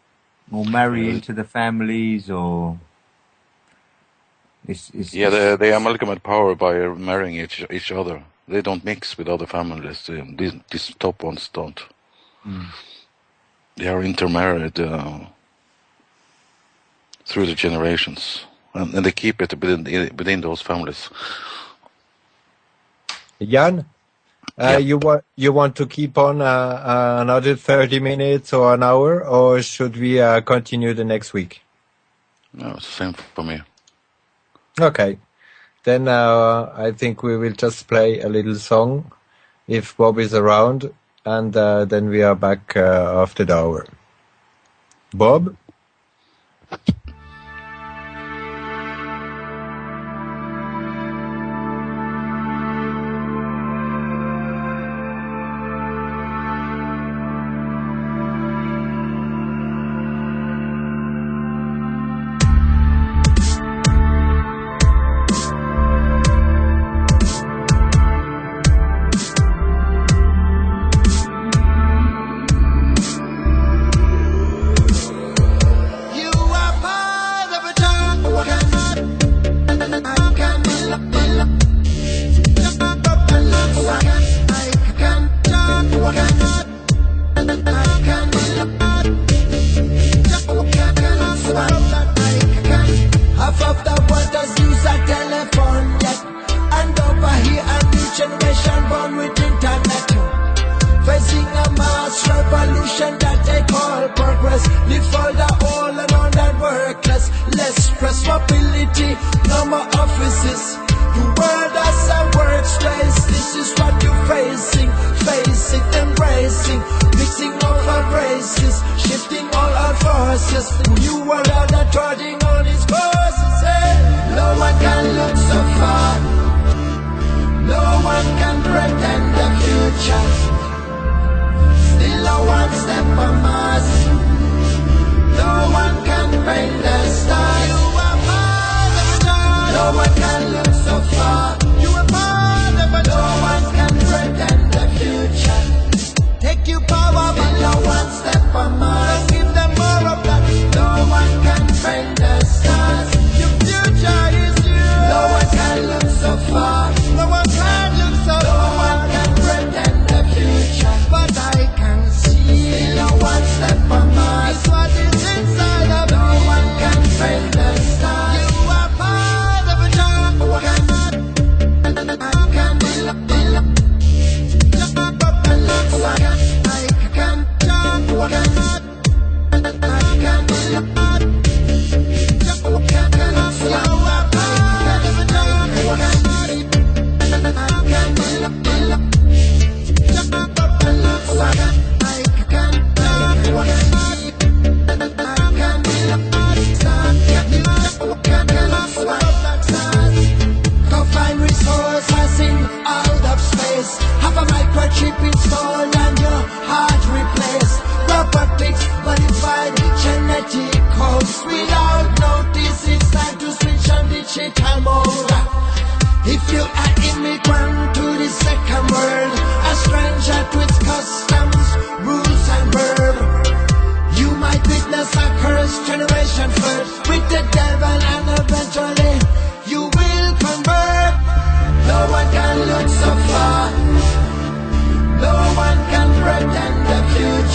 Or marry into the families, or They amalgamate power by marrying each other. They don't mix with other families. These top ones don't. They are intermarried through the generations, and they keep it within those families. Jan, you want to keep on another 30 minutes or an hour, or should we continue the next week? No, it's the same for me. Okay, then I think we will just play a little song if Bob is around, and then we are back after the hour. Bob? No one can look so far.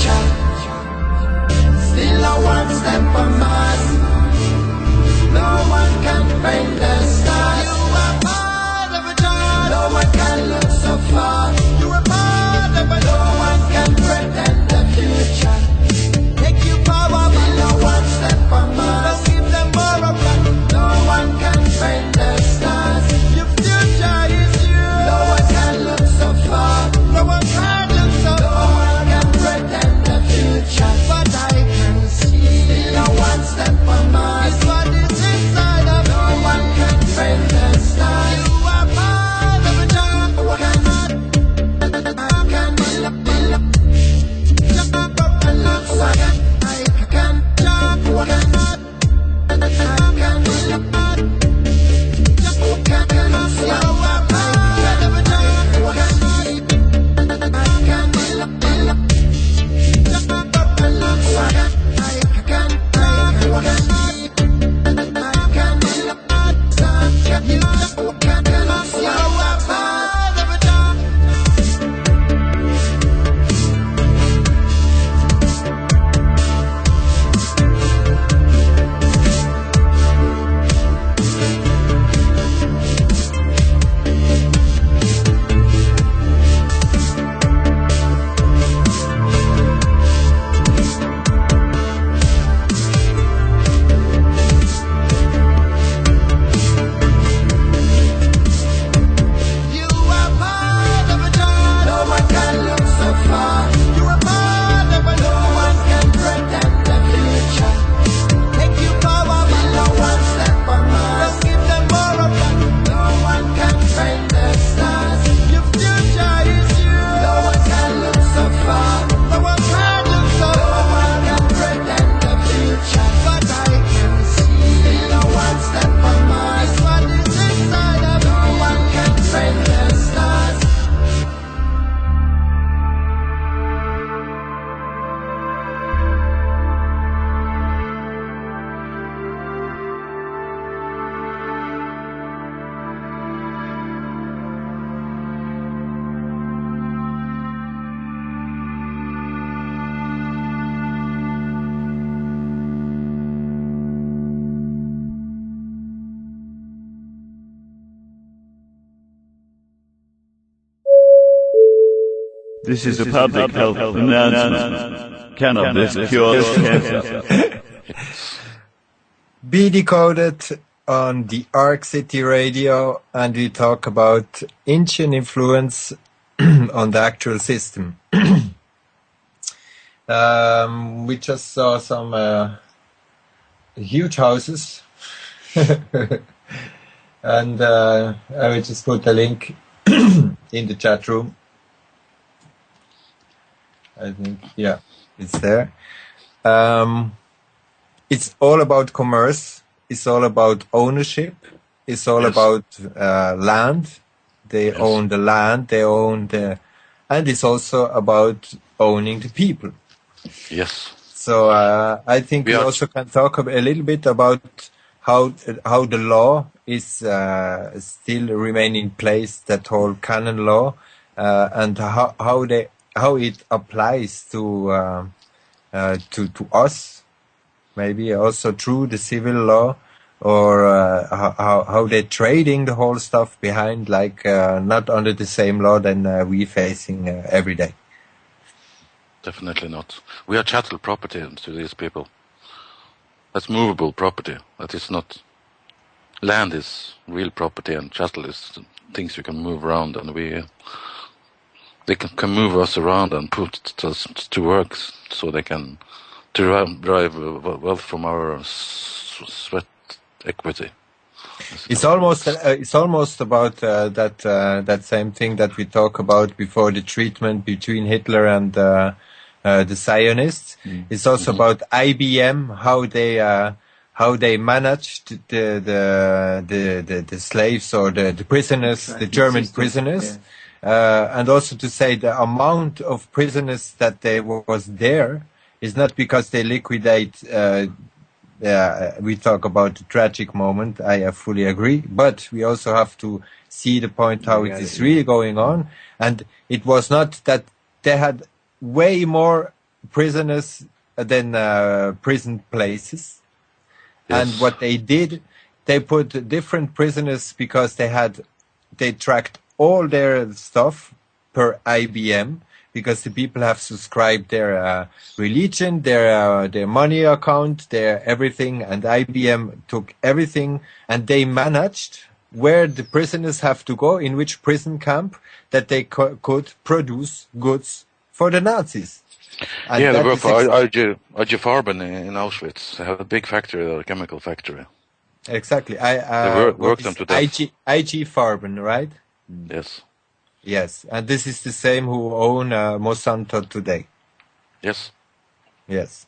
future. Still a one step from Mars. No one can find the stars. You are part of a job. No one can look so far. You are part of a job. No one can pretend the future. Take you power, still a one step from Mars. Don't give them more of that. No one can find the stars. Your future is you. No one can look so far. No one can look so far. No one can pretend the future. But I can see still a one step from Mars. It's what is inside of no me. One can find the stars. You are part of a job. I can jump up and look so I can jump. I can This is a public health announcement. Cannabis cures cancer. BDcoded on the Arc City Radio, and we talk about ancient influence on the actual system. We just saw some huge houses, and I will just put a link in the chat room. I think, yeah, it's there. It's all about commerce. It's all about ownership. It's all about land. They own the land. They own and it's also about owning the people. Yes. So I think we also can talk a little bit about how the law is still remain in place, that whole canon law, and how it applies to us, maybe also through the civil law, or how they're trading the whole stuff behind, like not under the same law than we facing every day. Definitely not. We are chattel property to these people. That's movable property. That is not. Land is real property, and chattel is things you can move around, and they can move us around and put us to work, so they can derive wealth from our sweat equity. It's almost about that same thing that we talked about before, the treatment between Hitler and the Zionists. It's also about IBM, how they managed the slaves or the prisoners, the German prisoners. And also to say the amount of prisoners that was there is not because they liquidate. We talk about the tragic moment. I fully agree, but we also have to see the point how it is really going on. And it was not that they had way more prisoners than prison places. Yes. And what they did, they put different prisoners because they tracked all their stuff per IBM, because the people have subscribed their religion, their money account, their everything, and IBM took everything, and they managed where the prisoners have to go, in which prison camp, that they could produce goods for the Nazis. And Yeah, they that work is for IG Farben in Auschwitz. They have a big factory, a chemical factory. exactly. They work them to death. IG Farben, right? Yes. Yes, and this is the same who own Monsanto today. Yes. Yes.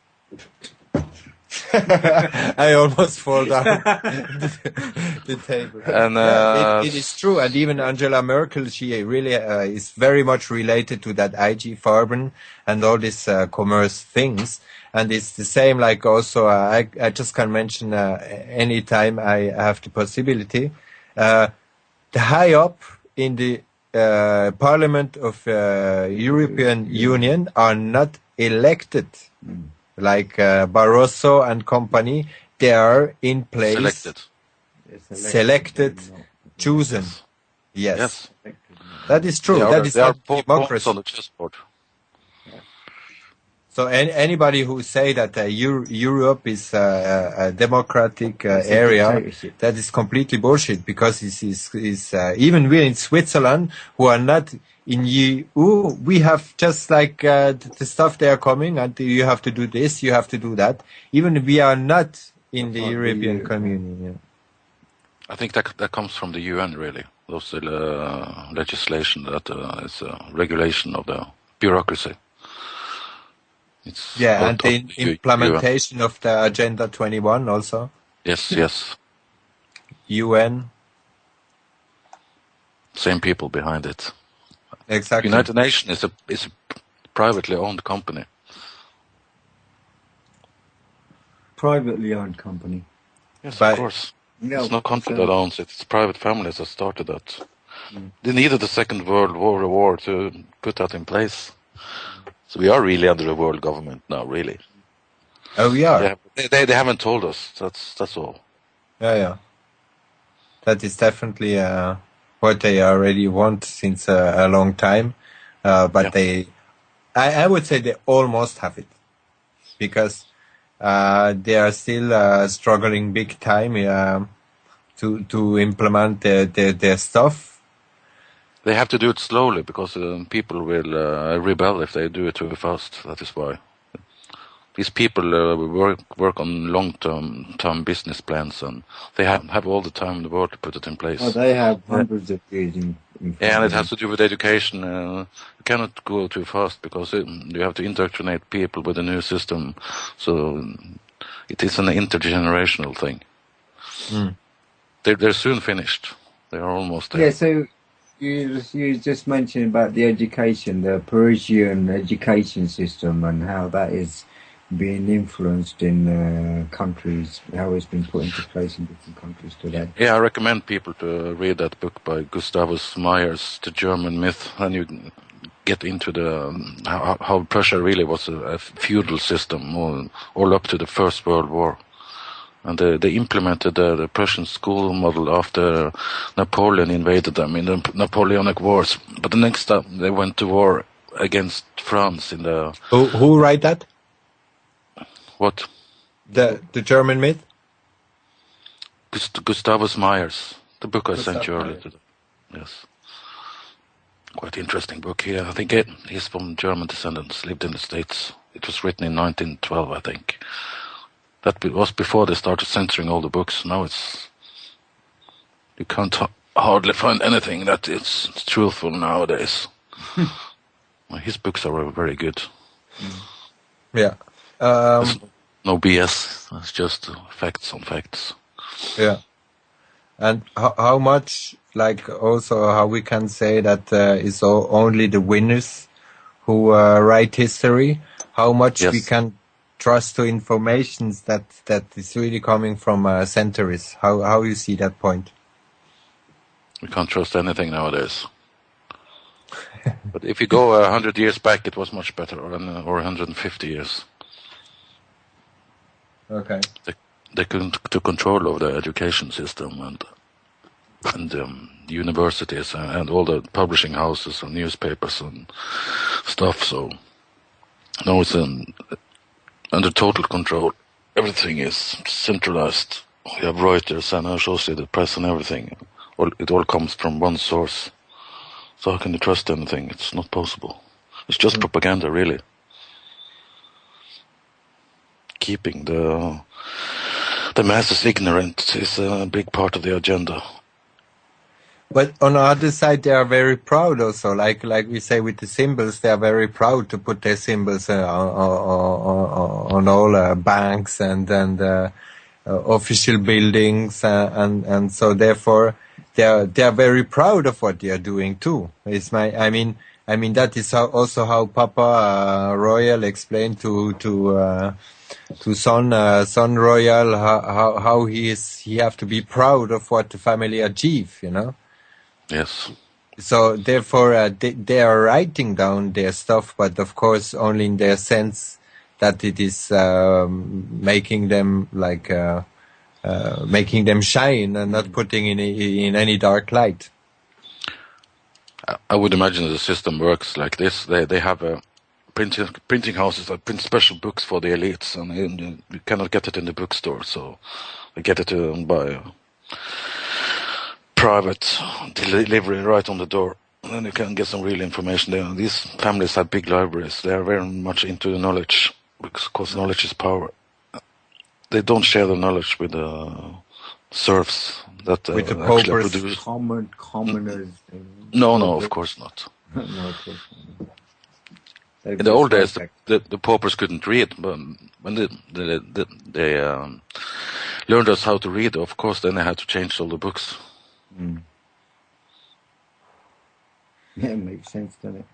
I almost fall down the table. And it is true, and even Angela Merkel, she really is very much related to that IG Farben and all these commerce things. And it's the same, like also, I just can mention any time I have the possibility. The high up in the Parliament of European Union are not elected. Like Barroso and company, they are in place, selected, chosen. Yes. That is true. That is they are not democracy. on the chessboard. So anybody who say that Europe is a democratic area, that is completely bullshit, because it's even we in Switzerland, who are not in EU, we have just like the stuff they are coming, and you have to do this, you have to do that. Even we are not in the European Communion. Yeah. I think that comes from the UN, really. Those legislation that is a regulation of the bureaucracy. It's and the implementation of the Agenda 21 also. Yes. UN. Same people behind it. Exactly. United Nations is a privately owned company. Privately owned company. Yes, But of course. No, There's no country that owns it. It's private families that started that. They needed the Second World War to put that in place. So we are really under a world government now, really. Oh, we are. Yeah, they haven't told us. That's all. Yeah. That is definitely what they already want since a long time. But I would say they almost have it, because they are still struggling big time to implement their stuff. They have to do it slowly, because people will rebel if they do it too fast. That is why. These people work on long-term business plans, and they have all the time in the world to put it in place. Oh, they have hundreds of years in and it has to do with education. You cannot go too fast, because you have to indoctrinate people with a new system. So it is an intergenerational thing. They're soon finished. They are almost there. Yeah, so you just mentioned about the education, the Parisian education system, and how that is being influenced in countries, how it's been put into place in different countries today. Yeah, I recommend people to read that book by Gustavus Myers, The German Myth, and you get into how Prussia really was a feudal system all up to the First World War. And they implemented the Prussian school model after Napoleon invaded them in the Napoleonic Wars. But the next time they went to war against France in the... Who write that? What? The German Myth? Gustavus Myers. The book I sent you earlier today. Yes. Quite interesting book here. I think he's from German descendants, lived in the States. It was written in 1912, I think. That was before they started censoring all the books. Now you can't hardly find anything that is truthful nowadays. His books are very good. Yeah. No BS. It's just facts on facts. Yeah. And how much, like also how we can say that it's only the winners who write history, how much we can trust to information that is really coming from centuries. How you see that point? We can't trust anything nowadays. But if you go 100 years back, it was much better, or 150 years. Okay. They took control of the education system and universities and all the publishing houses and newspapers and stuff. So now it's under total control. Everything is centralized. We have Reuters and Associated Press and everything. It all comes from one source. So how can you trust anything? It's not possible. It's just propaganda, really. Keeping the masses ignorant is a big part of the agenda. But on the other side, they are very proud also. Like we say with the symbols, they are very proud to put their symbols on all banks and official buildings, and so therefore they are very proud of what they are doing too. I mean that is also how Papa Royal explained to Son Royal how he have to be proud of what the family achieve, you know. Yes. So therefore, they are writing down their stuff, but of course only in their sense that it is making them making them shine and not putting in any dark light. I would imagine the system works like this. They have printing houses that print special books for the elites, and you cannot get it in the bookstore, so they get it by private delivery right on the door. And then you can get some real information there. These families have big libraries. They are very much into the knowledge, because knowledge is power. They don't share the knowledge with the serfs that with the actually paupers. produce. Commoners. No, of course not. No, of course not. In the old days, the paupers couldn't read, but when they learned us how to read, of course, then they had to change all the books. Mm. Yeah, it makes sense, doesn't it?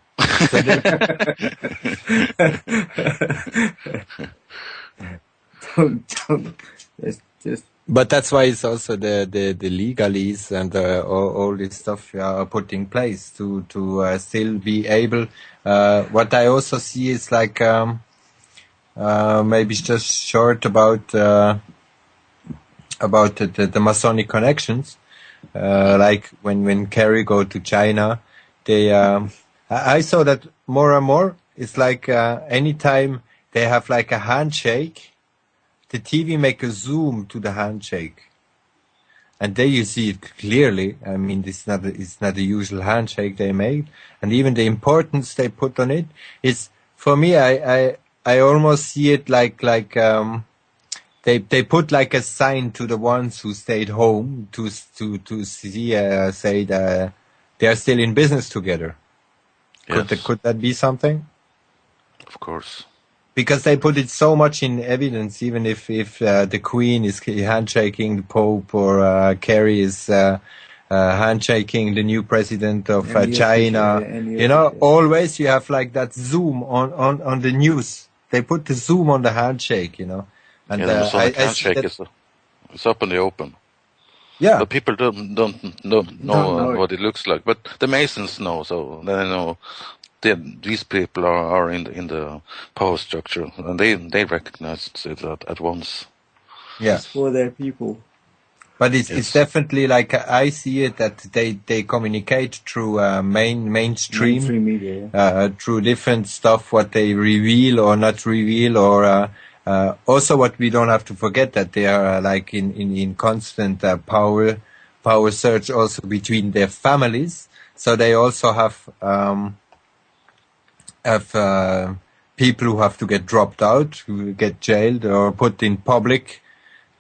don't. It's just. But that's why it's also the legalese and all this stuff are put in place to still be able. What I also see is like maybe just short about the Masonic connections. Like when Kerry go to China, they I saw that more and more. It's like anytime they have like a handshake, the TV make a zoom to the handshake, and there you see it clearly. I mean, it's not the usual handshake they make, and even the importance they put on it is, for me, I almost see it like they put like a sign to the ones who stayed home to see say that they are still in business together. Yes. Could that be something? Of course. Because they put it so much in evidence, even if the Queen is handshaking the Pope or Kerry is handshaking the new president of China. Always you have like that zoom on the news. They put the zoom on the handshake, you know. And the Masonic handshake is up in the open. Yeah. But people don't know what it looks like. But the Masons know, so they know. These people are in the power structure, and they recognize it at once. Yeah, it's for their people. But it's definitely like I see it that they communicate through mainstream media, through different stuff, what they reveal or not reveal, or also what we don't have to forget that they are like in constant power search also between their families. So they also have people who have to get dropped out, who get jailed or put in public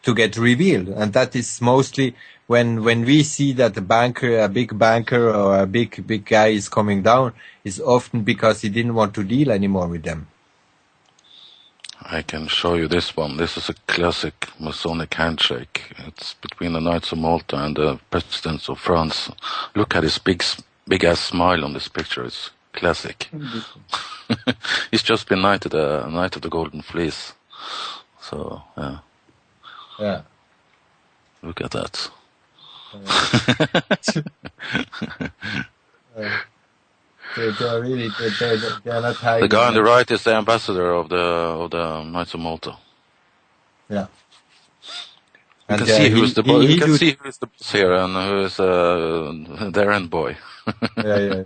to get revealed. And that is mostly when we see that a big banker or a big guy is coming down, is often because he didn't want to deal anymore with them. I can show you this one. This is a classic Masonic handshake. It's between the Knights of Malta and the presidents of France. Look at his big ass smile on this picture. It's classic. He's just been knighted a Knight of the Golden Fleece. So, yeah. Yeah. Look at that. They're really they're not hiding. The guy on the right is the ambassador of the Knights of Malta. Yeah. You can see who is the boss. You can see who is the boss here and who is their end boy. Yeah.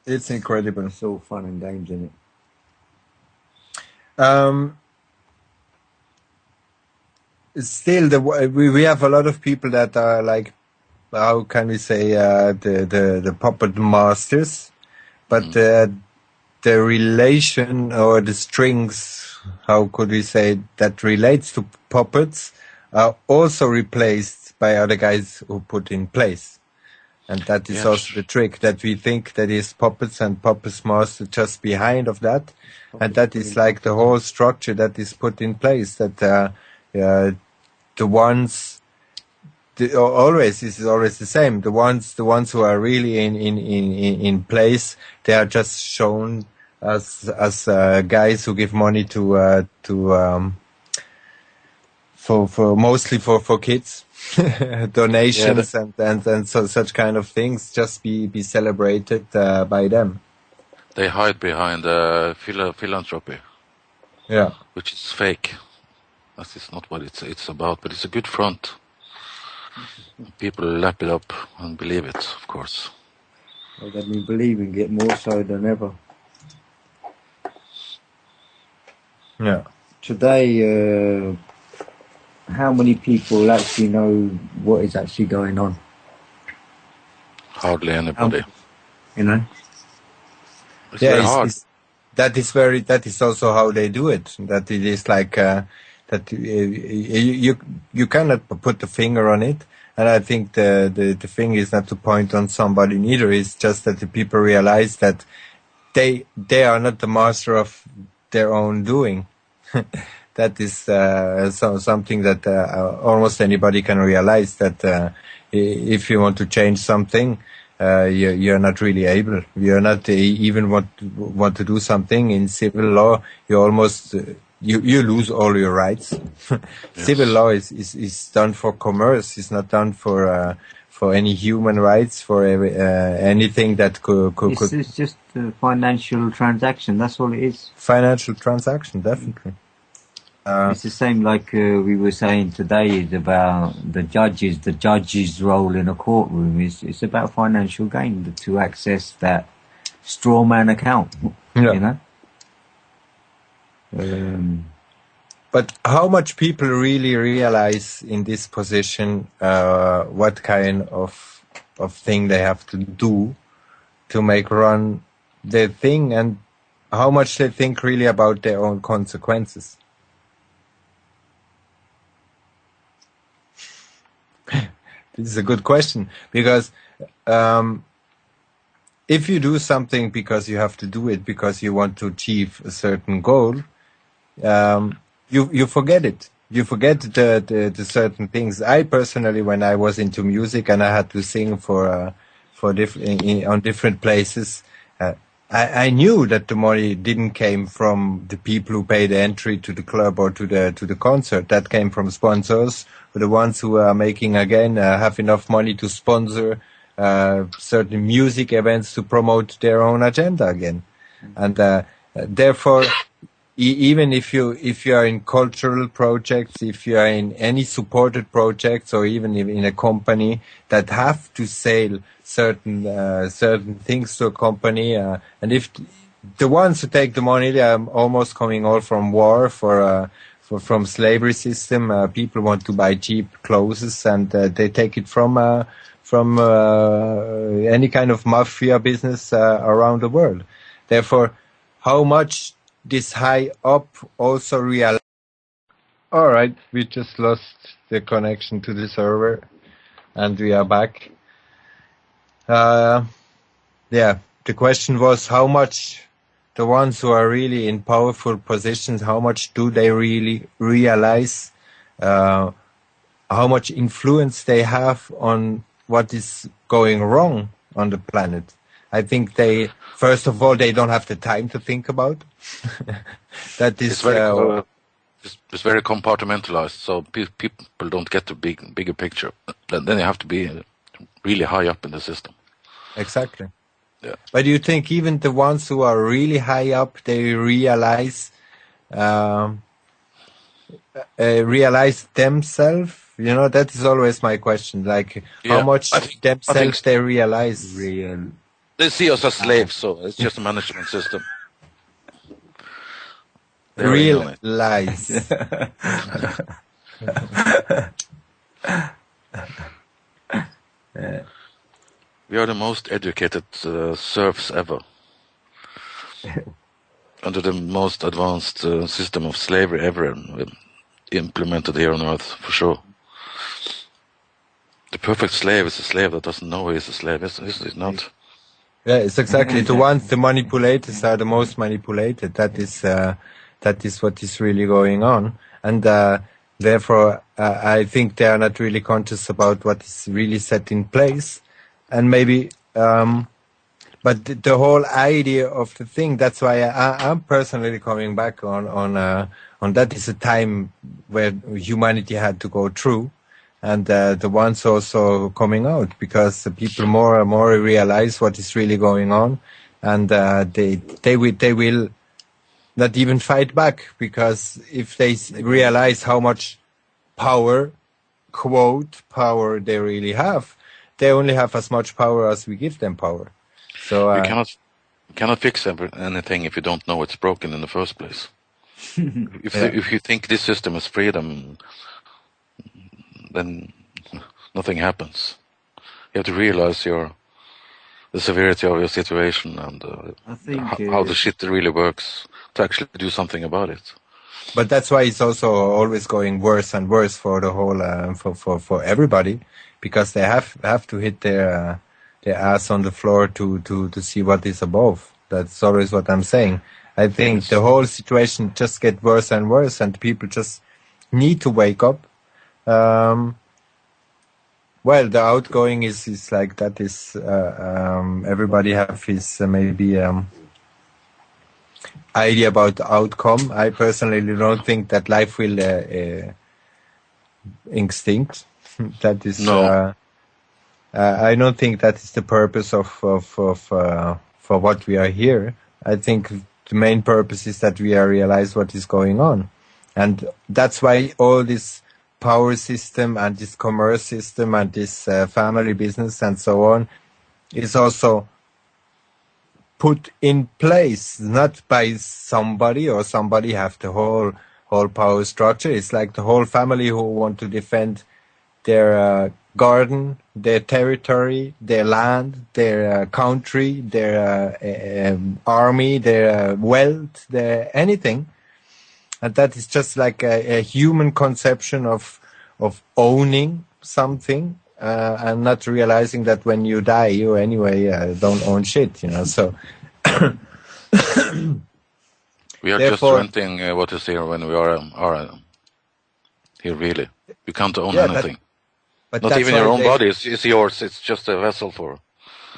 It's incredible. It's all fun and games, isn't it? Still, we have a lot of people that are like, how can we say, the puppet masters, but the relation or the strings, how could we say, that relates to puppets are also replaced by other guys who put in place. And that is also the trick, that we think that is puppets and puppets master just behind of that. And that is like the whole structure that is put in place, that the ones, always, this is always the same. The ones who are really in place, they are just shown as guys who give money for mostly for kids. Donations and so such kind of things just be celebrated by them. They hide behind philanthropy, which is fake. That is not what it's about, but it's a good front. People lap it up and believe it, of course. Well, they've been believing it more so than ever. Yeah. Today, how many people actually know what is actually going on? Hardly anybody. You know? It's very hard. That is also how they do it. That it is like that you cannot put the finger on it. And I think the thing is not to point on somebody neither. It's just that the people realize that they are not the master of their own doing. That is something that almost anybody can realize, that if you want to change something, you're not really able. You're not even want to do something in civil law. You almost you lose all your rights. Yes. Civil law is done for commerce. It's not done for any human rights, for anything that could. It's just a financial transaction. That's all it is. Financial transaction, definitely. It's the same like we were saying today about the judge's role in a courtroom. It's about financial gain, to access that straw man account, you know? But how much people really realize in this position what kind of thing they have to do to make run their thing, and how much they think really about their own consequences? This is a good question, because if you do something because you have to do it because you want to achieve a certain goal, you forget it. You forget the certain things. I personally, when I was into music and I had to sing on different places, I knew that the money didn't came from the people who paid the entry to the club or to the concert. That came from sponsors, who the ones who are making again have enough money to sponsor certain music events to promote their own agenda again. And therefore, even if you are in cultural projects, if you are in any supported projects, or even in a company that have to sell certain things to a company, and if the ones who take the money, they are almost coming all from war, from slavery system. People want to buy cheap clothes, and they take it from any kind of mafia business around the world. Therefore, how much this high up also realize. All right, we just lost the connection to the server, and we are back. The question was how much the ones who are really in powerful positions, how much do they really realize how much influence they have on what is going wrong on the planet. I think first of all, they don't have the time to think about. That is It's very compartmentalized, so people don't get the bigger picture. Then you have to be really high up in the system. Exactly. Yeah. But do you think even the ones who are really high up, they realize themselves? You know, that is always my question. Like, how Yeah, much I think they realize? Real. they see us as slaves, so it's just a management system. They're in on it. Realize. We are the most educated serfs ever. Under the most advanced system of slavery ever implemented here on Earth, for sure. The perfect slave is a slave that doesn't know he's a slave, is it not? Yeah, it's exactly the ones, the manipulators are the most manipulated. That is what is really going on. And therefore, I think they are not really conscious about what is really set in place. And maybe, but the whole idea of the thing, that's why I'm personally coming back on that is a time where humanity had to go through. And the ones also coming out, because the people more and more realize what is really going on, and they will not even fight back, because if they realize how much power, quote, power they really have, they only have as much power as we give them power. So You cannot fix anything if you don't know it's broken in the first place. If you think this system is freedom, then nothing happens. You have to realize the severity of your situation and I think how the shit really works to actually do something about it. But that's why it's also always going worse and worse for the whole for everybody, because they have to hit their ass on the floor to see what is above. That's always what I'm saying. I think the whole situation just get worse and worse, and people just need to wake up. Well, the outgoing is like that. Is everybody have his maybe idea about the outcome. I personally don't think that life will extinct. That is No. I don't think that is the purpose of for what we are here. I think the main purpose is that we realize what is going on, and that's why all this power system and this commerce system and this family business and so on is also put in place, not by somebody, or somebody have the whole power structure. It's like the whole family who want to defend their garden, their territory, their land, their country, their army, their wealth, their anything. And that is just like a human conception of owning something, and not realizing that when you die, you anyway don't own shit, you know. So we are just renting what is here when we are here. Really, you can't own anything. But not even your own body is yours. It's just a vessel for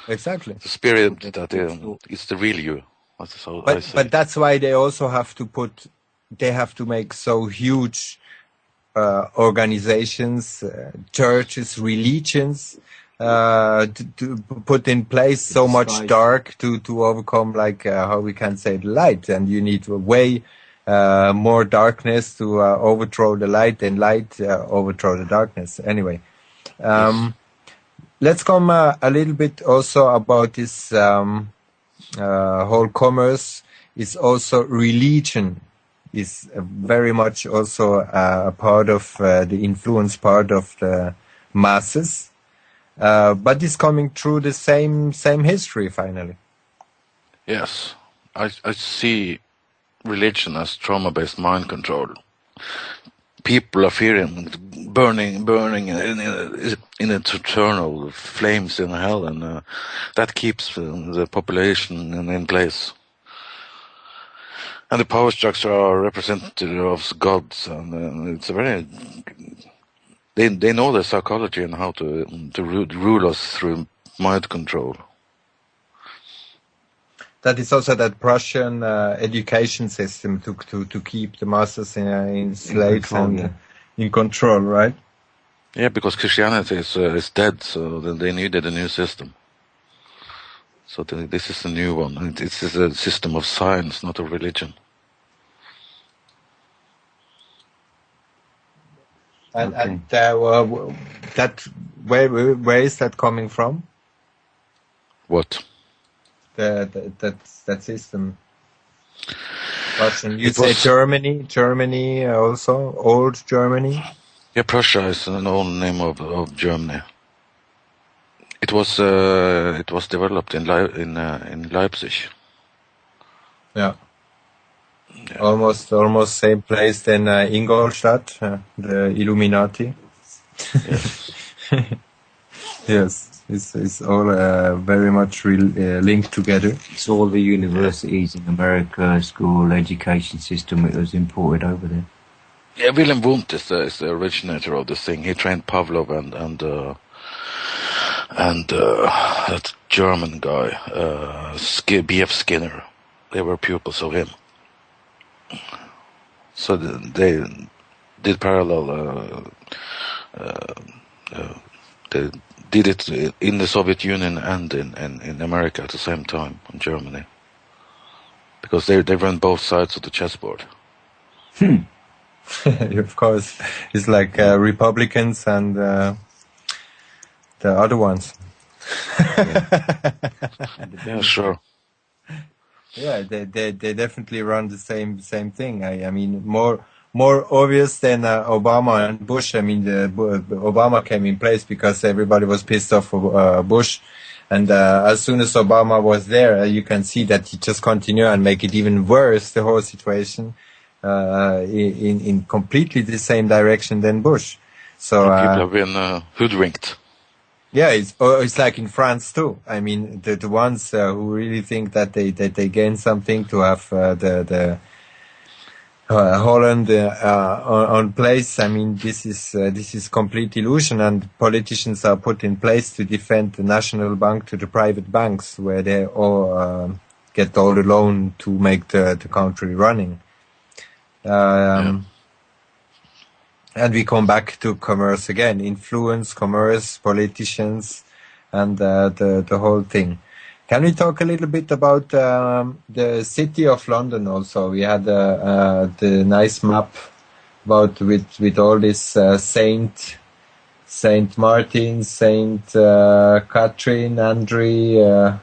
exactly the spirit that is the real you. But that's why they also have to make so huge organizations, churches, religions, to put in place so much dark to overcome, like how we can say, the light. And you need way more darkness to overthrow the light than light overthrow the darkness. Anyway, let's come a little bit also about this whole commerce. Is also religion. Is very much also a part of the influence part of the masses, but it's coming through the same history finally. Yes, I see religion as trauma-based mind control. People are fearing burning in eternal flames in hell, and that keeps the population in place. And the power structure are representative of gods, and it's a very. They know their psychology and how to rule us through mind control. that is also that Prussian education system to keep the masses in slaves and in control, right? Yeah, because Christianity is dead, so they needed a new system. So this is a new one. And this is a system of science, not of religion. And that where is that coming from? What? That system. Russian. You say Germany also, old Germany. Yeah, Prussia is an old name of Germany. It was developed in Leipzig. Yeah. Almost same place than Ingolstadt, the Illuminati. Yes. Yes, it's all very much linked together. It's all the universities in America, school education system. It was imported over there. Yeah, Wilhelm Wundt is the originator of this thing. He trained Pavlov and that German guy, B.F. Skinner. They were pupils of him. So they did parallel. They did it in the Soviet Union and in America at the same time, in Germany, because they run both sides of the chessboard. Of course, it's like Republicans and the other ones. Yeah, sure. Yeah, they definitely run the same thing. I mean, more obvious than Obama and Bush. I mean, Obama came in place because everybody was pissed off of Bush, and as soon as Obama was there, you can see that he just continue and make it even worse, the whole situation, in completely the same direction than Bush. So people have been hoodwinked. Yeah, it's like in France too. I mean, the ones who really think that they gain something to have the Holland on place. I mean, this is complete illusion, and politicians are put in place to defend the national bank to the private banks, where they all get all the loan to make the country running. And we come back to commerce again, influence, commerce, politicians, and the whole thing. Can we talk a little bit about the city of London also? We had the nice map about with all this Saint Martin, Saint Catherine, Andre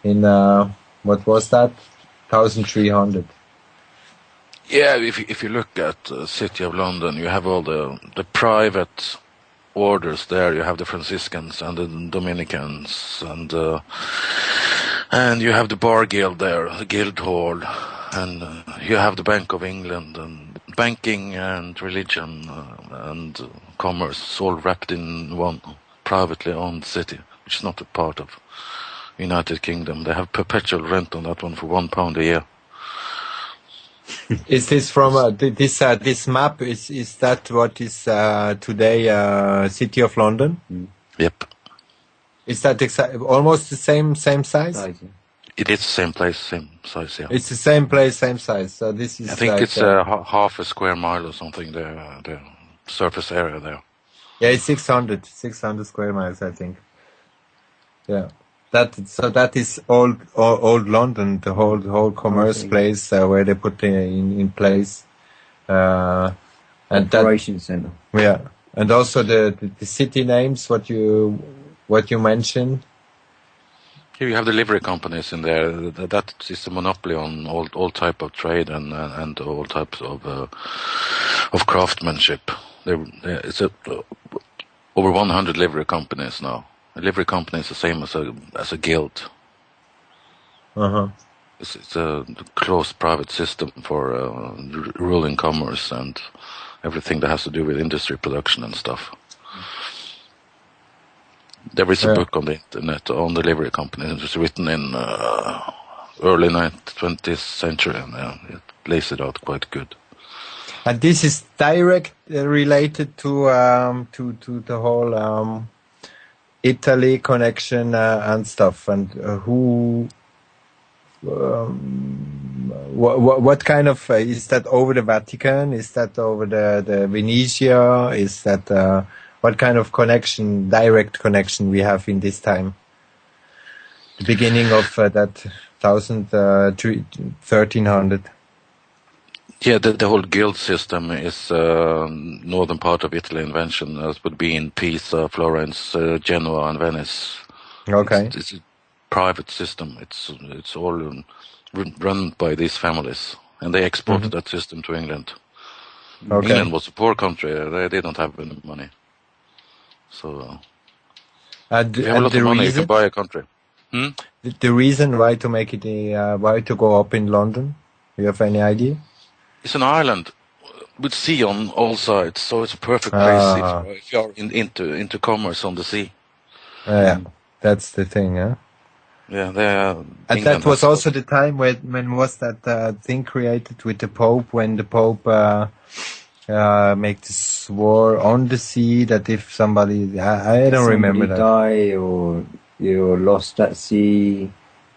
in what was that? 1300. Yeah, if you look at the city of London, you have all the private orders there. You have the Franciscans and the Dominicans, and you have the Bar Guild there, the Guildhall, and you have the Bank of England, and banking and religion and commerce all wrapped in one privately owned city, which is not a part of United Kingdom. They have perpetual rent on that one for £1 a year. Is this from this map? Is that what is today City of London? Yep. Is that almost the same size? It is the same place, same size. Yeah. It's the same place, same size. So this is. I think it's half a square mile or something. The surface area there. Yeah, it's 600 square miles, I think. Yeah. That is old London, the whole commerce place where they put in place and operation center. Yeah, and also the city names. What you mentioned. Here you have the livery companies in there. That is a monopoly on all type of trade and all types of craftsmanship. It's over 100 livery companies now. A livery company is the same as a guild. It's a closed private system for ruling commerce and everything that has to do with industry production and stuff. There is a book on the internet on the livery company. It was written in early 20th century, and it lays it out quite good. And this is direct related to the whole Italy connection and stuff. And who what kind of is that over the Vatican? Is that over the Venetia? Is that what kind of connection, direct connection we have in this time? The beginning of that 1300. Yeah, the whole guild system is northern part of Italy invention, as would be in Pisa, Florence, Genoa, and Venice. Okay. It's a private system. It's all run by these families, and they exported that system to England. Okay. England was a poor country; they didn't have any money. So if you have a lot of money, you can buy a country. The reason why to make it why to go up in London? Do you have any idea? It's an island with sea on all sides, so it's a perfect place if you are into commerce on the sea. Yeah, that's the thing, huh? Yeah, and that was also the time when was that thing created with the Pope, when the Pope make the swore on the sea that if somebody I don't remember that. Die or you're lost at sea,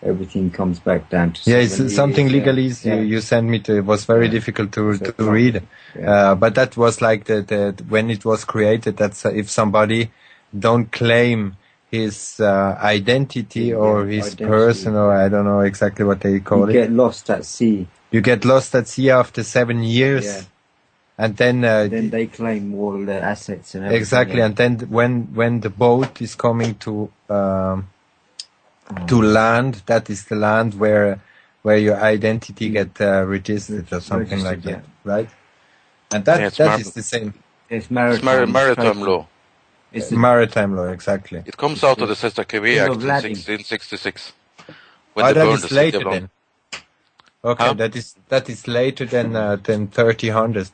everything comes back down to it's something legalese. You sent me to. It was very difficult to read, but that was like the when it was created. That's if somebody don't claim his identity or his person, or I don't know exactly what they call it. You get lost at sea. You get lost at sea after 7 years, and then they claim all the assets and everything. Exactly, and then when the boat is coming to land, that is the land where your identity get registered or something like that, right? And that is the same. It's maritime law. It's maritime law, exactly. It comes out of the Sesta-Cavé Act in 1666. When that is later then. Okay, huh? that is later than 1300.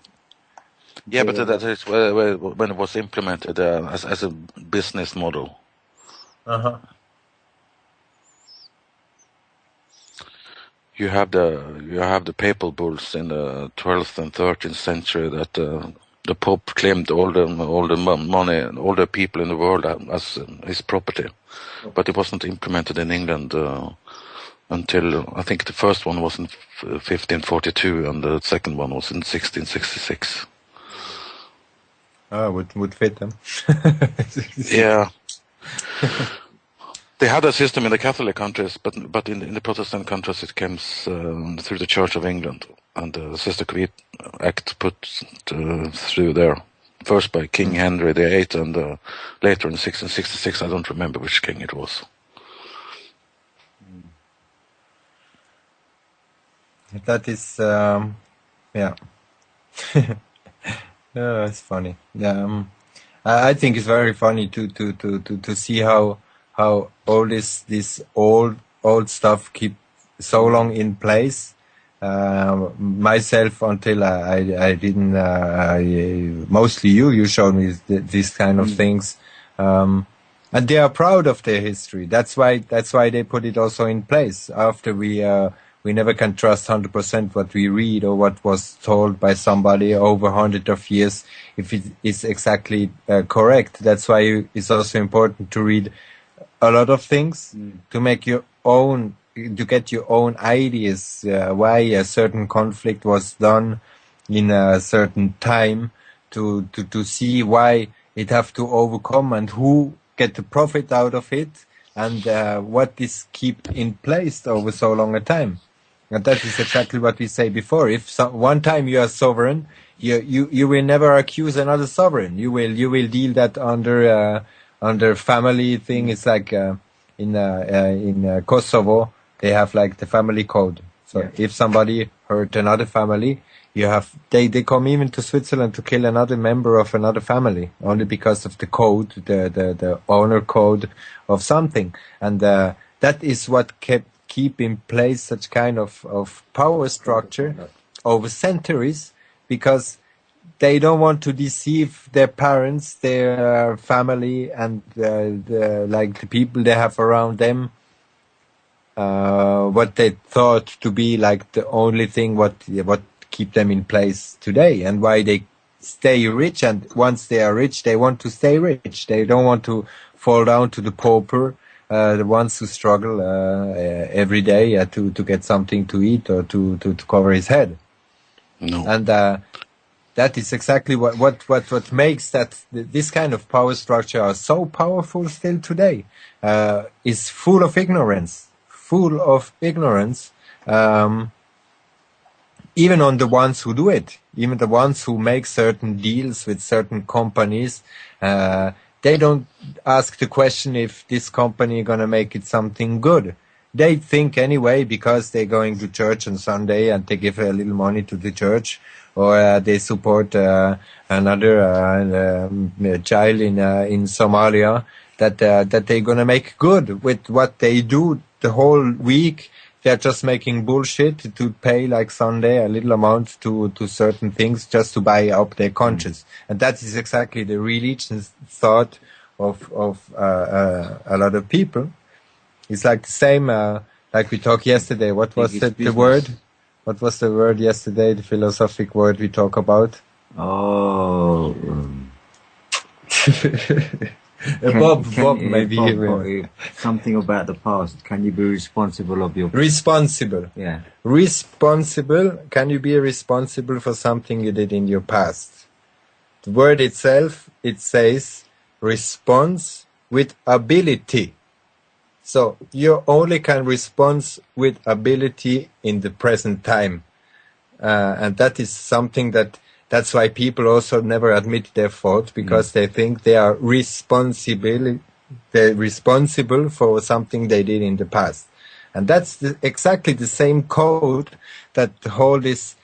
Yeah, but that is when it was implemented as a business model. You have the papal bulls in the 12th and 13th century that the Pope claimed all the money, all the people in the world as his property, but it wasn't implemented in England until I think the first one was in 1542 and the second one was in 1666. Would fit them. Yeah. They had a system in the Catholic countries, but in the Protestant countries it came through the Church of England, and the Sesta-Cavé Act put through there. First by King Henry VIII, and later in 1666, I don't remember which king it was. That is, yeah. It's funny. Yeah, I think it's very funny to see how all this old stuff keep so long in place. Myself, until I didn't. Mostly you showed me these kind of things, and they are proud of their history. That's why they put it also in place. After we never can trust 100% what we read or what was told by somebody over hundreds of years if it is exactly correct. That's why it's also important to read a lot of things to make your own, to get your own ideas why a certain conflict was done in a certain time, to see why it have to overcome and who get the profit out of it, and what is keep in place over so long a time. And that is exactly what we say before. If one time you are sovereign, you will never accuse another sovereign. You will deal that under family thing. It's like in Kosovo they have like the family code. So if somebody hurt another family, they come even to Switzerland to kill another member of another family only because of the code, the honor code of something. And that is what keep in place such kind of power structure over centuries, because they don't want to deceive their parents, their family, and the people they have around them. What they thought to be like the only thing what keep them in place today, and why they stay rich. And once they are rich, they want to stay rich. They don't want to fall down to the pauper the ones who struggle every day to get something to eat or to cover his head. No. And that is exactly what makes this kind of power structure are so powerful still today. Is full of ignorance. Even on the ones who do it, even the ones who make certain deals with certain companies, they don't ask the question if this company gonna make it something good. They think anyway because they're going to church on Sunday and they give a little money to the church, or they support another child in Somalia, that they're gonna make good with what they do the whole week. They're just making bullshit to pay like Sunday a little amount to certain things just to buy up their conscience. And that is exactly the religious thought of a lot of people. It's like the same, like we talked yesterday. What was the word? What was the word yesterday, the philosophic word we talk about? Oh. Bob, maybe he will. Something about the past. Can you be responsible of your... Responsible. Yeah. Responsible. Can you be responsible for something you did in your past? The word itself, it says response with ability. So you only can respond with ability in the present time. And that is something that's why people also never admit their fault, because they think they are responsible for something they did in the past. And that's exactly the same code that this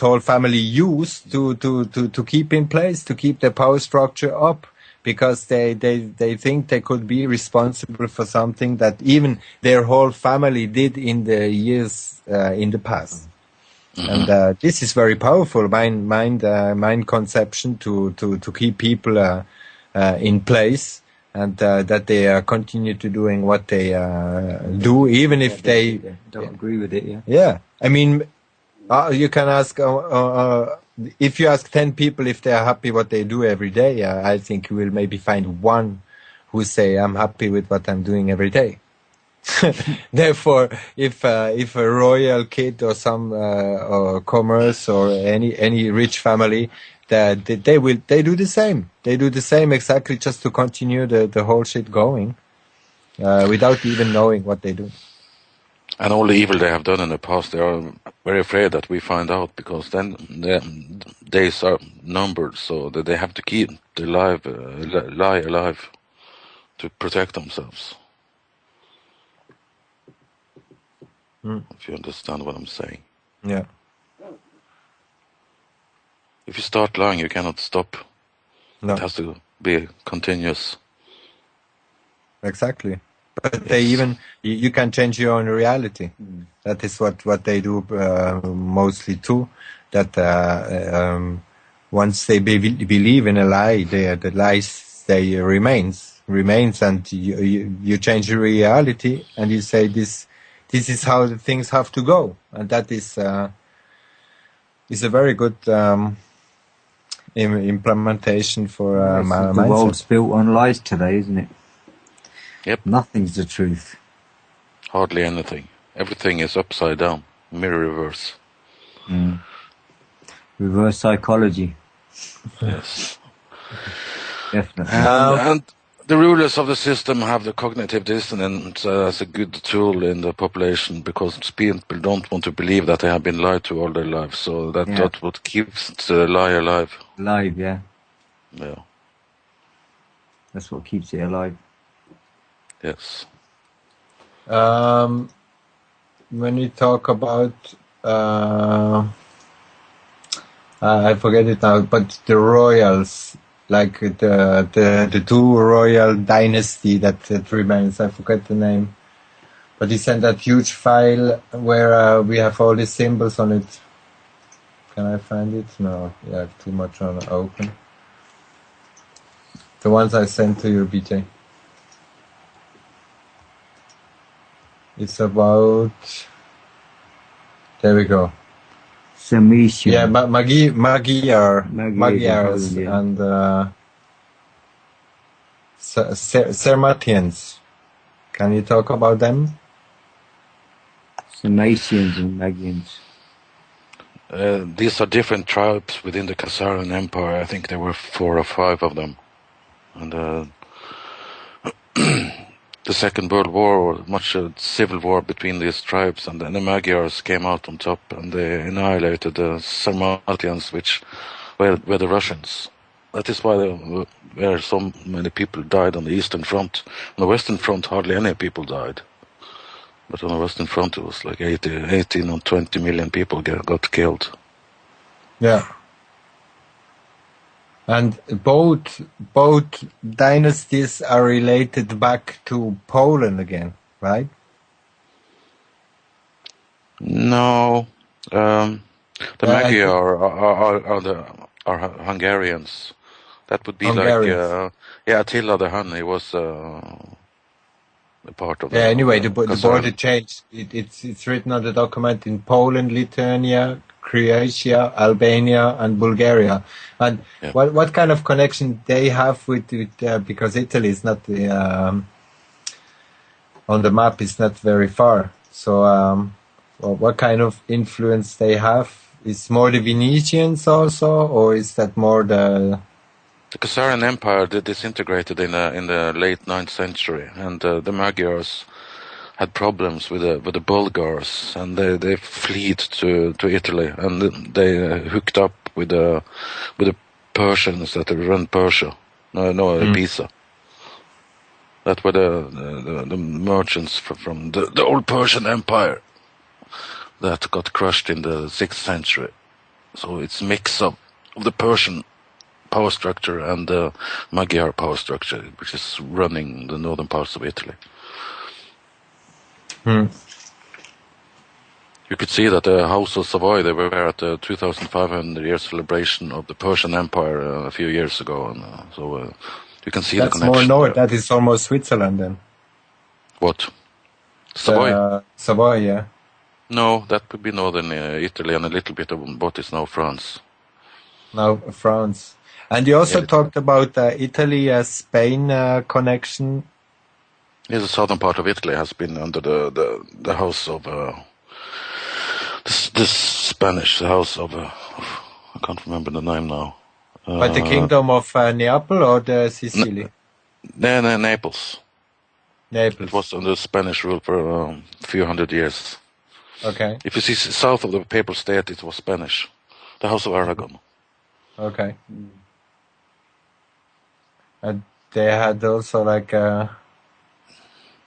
whole family used to keep in place, to keep the power structure up, because they think they could be responsible for something that even their whole family did in the years in the past. Mm-hmm. And this is very powerful mind conception to keep people in place, and that they continue to doing what they do, even if they don't agree with it. Yeah. I mean, you can ask if you ask 10 people if they are happy what they do every day. I think you will maybe find one who say I'm happy with what I'm doing every day. Therefore, if a royal kid or some or commerce or any rich family, that they do the same. They do the same exactly just to continue the whole shit going, without even knowing what they do. And all the evil they have done in the past, they are very afraid that we find out, because then their days are numbered, so that they have to keep the lie alive to protect themselves. If you understand what I'm saying. Yeah. If you start lying, you cannot stop. No. It has to be continuous. Exactly. But they you can change your own reality. That is what they do mostly too. That once they believe in a lie, the lies remains, and you change your reality, and you say this is how the things have to go, and that is a very good implementation for mindset. The world's built on lies today, isn't it? Yep. Nothing's the truth. Hardly anything. Everything is upside down. Mirror reverse. Reverse psychology. Yes. Definitely. And the rulers of the system have the cognitive dissonance as a good tool in the population, because people don't want to believe that they have been lied to all their lives. So that's what keeps the lie alive. Alive, yeah. Yeah. That's what keeps it alive. Yes. When we talk about, I forget it now, but the royals, like the two royal dynasty that remains, I forget the name, but he sent that huge file where we have all these symbols on it. Can I find it? No, I have too much on open. The ones I sent to you, BJ. It's about, there we go. Samishia. Yeah, Magyars yeah. and Sarmatians. Can you talk about them? Sarmatians and Magians. These are different tribes within the Khazarian Empire. I think there were 4 or 5 of them. And the Second World War, or much civil war between these tribes, and then the Magyars came out on top, and they annihilated the Sarmatians, which were the Russians. That is why there so many people died on the Eastern Front. On the Western Front, hardly any people died. But on the Western Front, it was like 18 or 20 million people got killed. Yeah. And both dynasties are related back to Poland again, right? No, the Magyar are Hungarians. That would be Hungarians. like Attila the Hun. He was a part of. Anyway, the border changed. It's written on the document in Poland, Lithuania, Croatia, Albania, and Bulgaria. And what kind of connection they have with because Italy is not on the map is not very far. So what kind of influence they have? Is more the Venetians also, or is that more the Khazarian Empire disintegrated in the late 9th century, and the Magyars had problems with the Bulgars, and they fled to Italy, and they hooked up with the Persians that run Persia, Pisa. That were the merchants from the old Persian Empire that got crushed in the 6th century. So it's a mix of the Persian power structure and the Magyar power structure, which is running the northern parts of Italy. You could see that the House of Savoy, they were at the 2,500 year celebration of the Persian Empire a few years ago, and so you can see that's the connection. More north. That is almost Switzerland then. What? Savoy? Savoy, yeah. No, that would be northern Italy and a little bit of what is now France. Now France. And you also talked about Italy-Spain connection. Yes, the southern part of Italy has been under the house of this Spanish, the house of I can't remember the name now. But the kingdom of Neapel or the Sicily? Naples. Naples. It was under Spanish rule for a few hundred years. Okay. If you see south of the papal state, it was Spanish. The House of Aragon. Okay. And they had also like in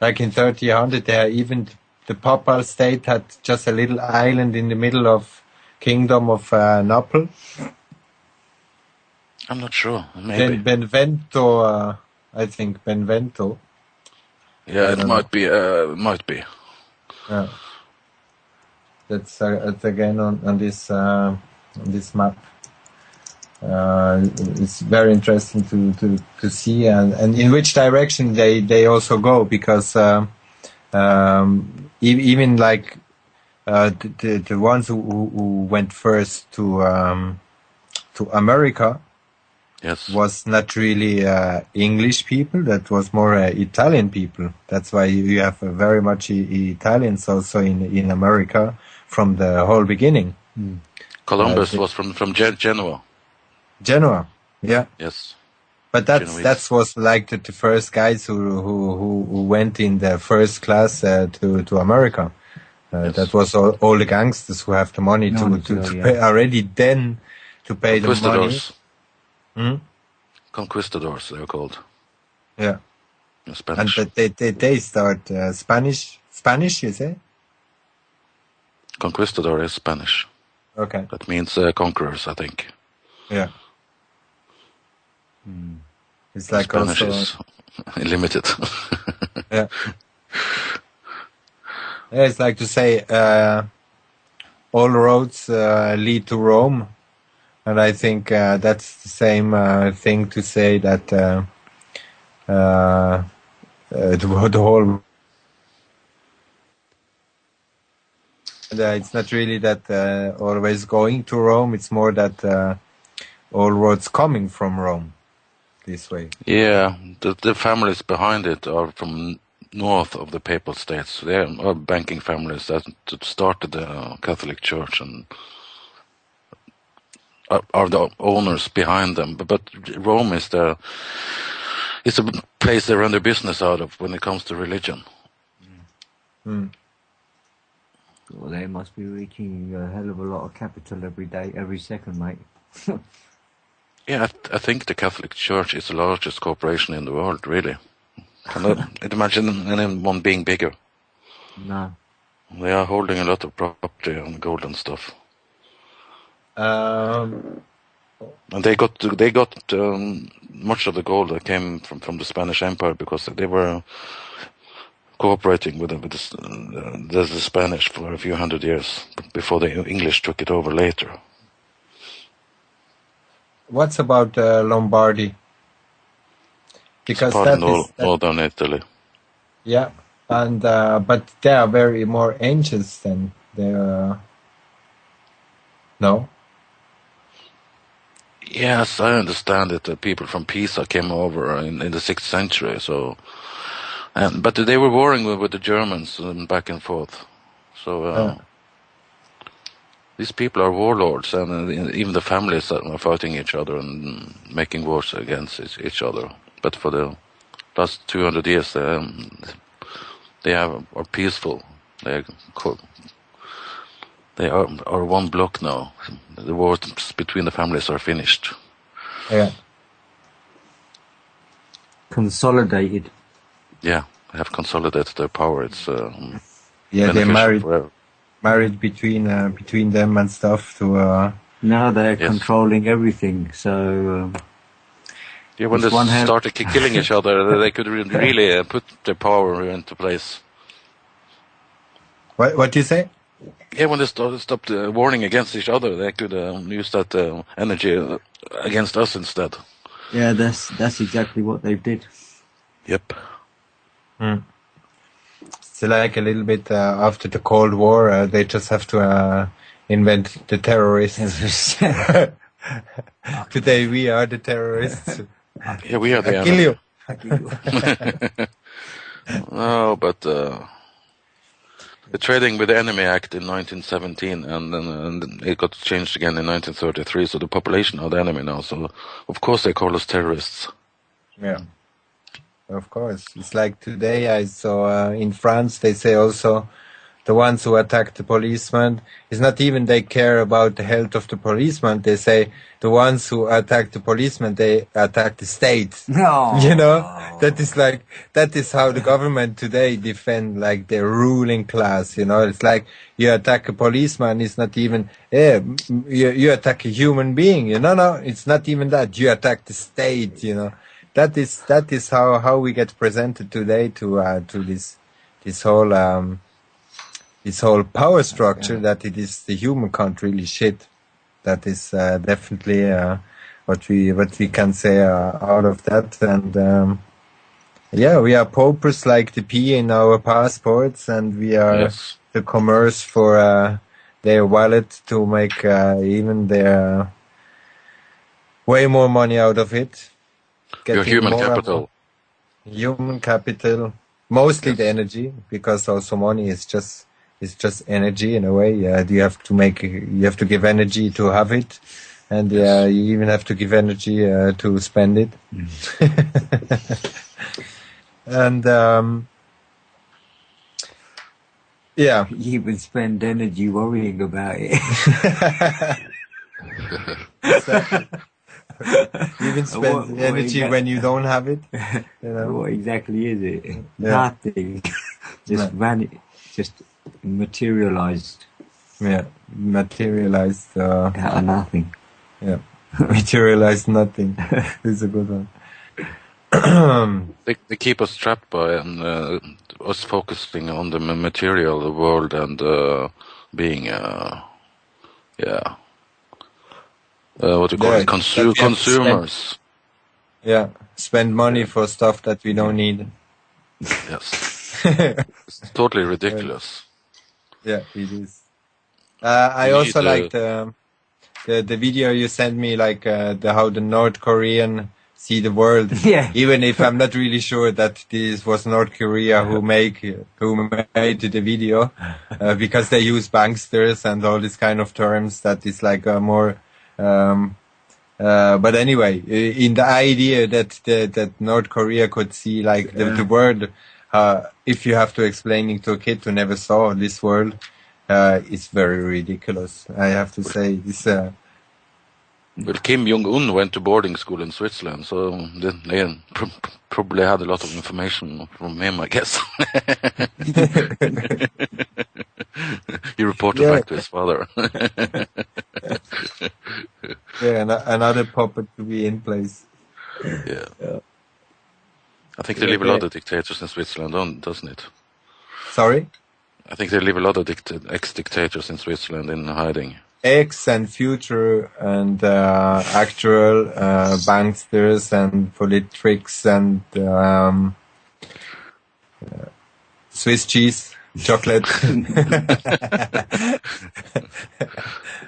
1300, they had even the papal state had just a little island in the middle of kingdom of Naples. I'm not sure. Maybe. Benevento, I think Benevento. Yeah, it might be. Yeah. That's again on this map. It's very interesting to see and in which direction they also go, because even like the ones who went first to America. Yes. Was not really English people. That was more Italian people. That's why you have very much Italians also in America from the whole beginning. Columbus was from Genoa. Genoa, yeah. Yes. But that was like the first guys who went in the first class to America. Yes. That was all the gangsters who have the money to pay already then to pay the money. Conquistadors, they're called. Yeah. In Spanish. And they start Spanish, you say? Conquistador is Spanish. Okay. That means conquerors, I think. Yeah. It's like Spanish also is limited. yeah. Yeah, it's like to say all roads lead to Rome. And I think that's the same thing to say that the whole. It's not really that always going to Rome. It's more that all roads coming from Rome this way. Yeah, the families behind it are from north of the Papal States. They are banking families that started the Catholic Church and are the owners behind them. But Rome is it's a place they run their business out of when it comes to religion. Mm. Well, they must be reaching a hell of a lot of capital every day, every second, mate. Yeah, I think the Catholic Church is the largest corporation in the world, really. Cannot imagine anyone being bigger. No. They are holding a lot of property and gold and stuff. Um, And they got much of the gold that came from the Spanish Empire because they were cooperating with the Spanish for a few hundred years before the English took it over later. What's about Lombardy? Because Part of that is northern Italy. yeah, and but they are very more ancient than they are. No. Yes, I understand it. People from Pisa came over in the 6th century. So, but they were warring with the Germans back and forth. So these people are warlords, and even the families that are fighting each other and making wars against each other. But for the last 200 years, they are peaceful. They are one block now. The wars between the families are finished. Yeah. Consolidated. Yeah, they have consolidated their power. It's Yeah, they beneficial married between them and stuff to. Now they're Yes. controlling everything, so... Yeah, when It's they one hand- started killing each other, they could really put their power into place. What do you say? Yeah, when they stopped warring against each other, they could use that energy against us instead. Yeah, that's exactly what they did. Yep. It's like a little bit after the Cold War. They just have to invent the terrorists. Today we are the terrorists. Yeah, we are the I kill enemy. you. No, but the Trading with the Enemy Act in 1917, and then it got changed again in 1933. So the population are the enemy now. So of course they call us terrorists. Yeah, of course. It's like today I saw in France they say also the ones who attack the policeman, it's not even they care about the health of the policeman. They say the ones who attack the policeman, they attack the state. No. You know, that is how the government today defend like their ruling class. You know, it's like you attack a policeman, it's not even, you attack a human being. You know, no, it's not even that. You attack the state. You know, that is how we get presented today to this whole power structure, that it is the human can't really shit. That is definitely what we can say out of that. And yeah, we are paupers like the P in our passports, and we are Yes. the commerce for their wallet to make even their way more money out of it. Your Getting human more and capital. more. Human capital, mostly the energy, because also money is just energy in a way. You have to give energy to have it, and you even have to give energy to spend it. And yeah, You would spend energy worrying about it. even spend What energy exact- when you don't have it. You know? What exactly is it? Yeah. Nothing. Just just materialized Yeah, materialized. out of nothing. Yeah, materialized nothing. This is a good one. They keep us trapped by us focusing on the material world and being what do you call Yeah, it? that we have to Consumers. Yeah, spend money for stuff that we don't need. Yes, it's totally ridiculous. Yeah, it is. I We also need, liked the video you sent me, like how the North Korean see the world. Yeah. Even if I'm not really sure that this was North Korea who made the video, because they use banksters and all these kind of terms that is like a more, but anyway, in the idea that North Korea could see like the world, if you have to explain it to a kid who never saw this world, it's very ridiculous. I have to say this. Well, Kim Jong-un went to boarding school in Switzerland, so they probably had a lot of information from him, I guess. He reported back to his father. Another puppet to be in place. Yeah. I think they leave a lot of dictators in Switzerland, doesn't it? Sorry? I think they leave a lot of ex-dictators in Switzerland in hiding. Ex and future and actual banksters and politricks and Swiss cheese, chocolate,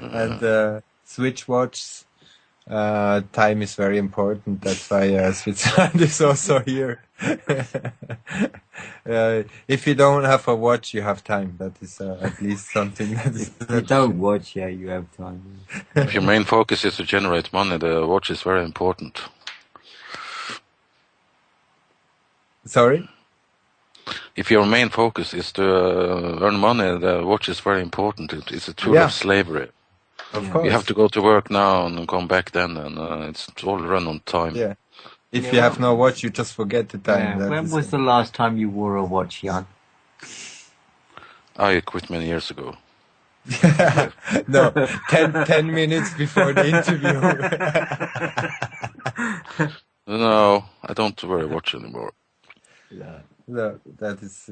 and Switch watches. Time is very important. That's why Switzerland is also here. If you don't have a watch, you have time. That is at least something. If you don't watch, you have time. If your main focus is to generate money, the watch is very important. Sorry? If your main focus is to earn money, the watch is very important. It's a tool of slavery. Of course. You have to go to work now and come back then, and it's all run on time. Yeah. If you have no watch, you just forget the time. Yeah. When was the last time you wore a watch, Jan? I quit many years ago. No, 10 minutes before the interview. No, I don't wear a watch anymore. No, that is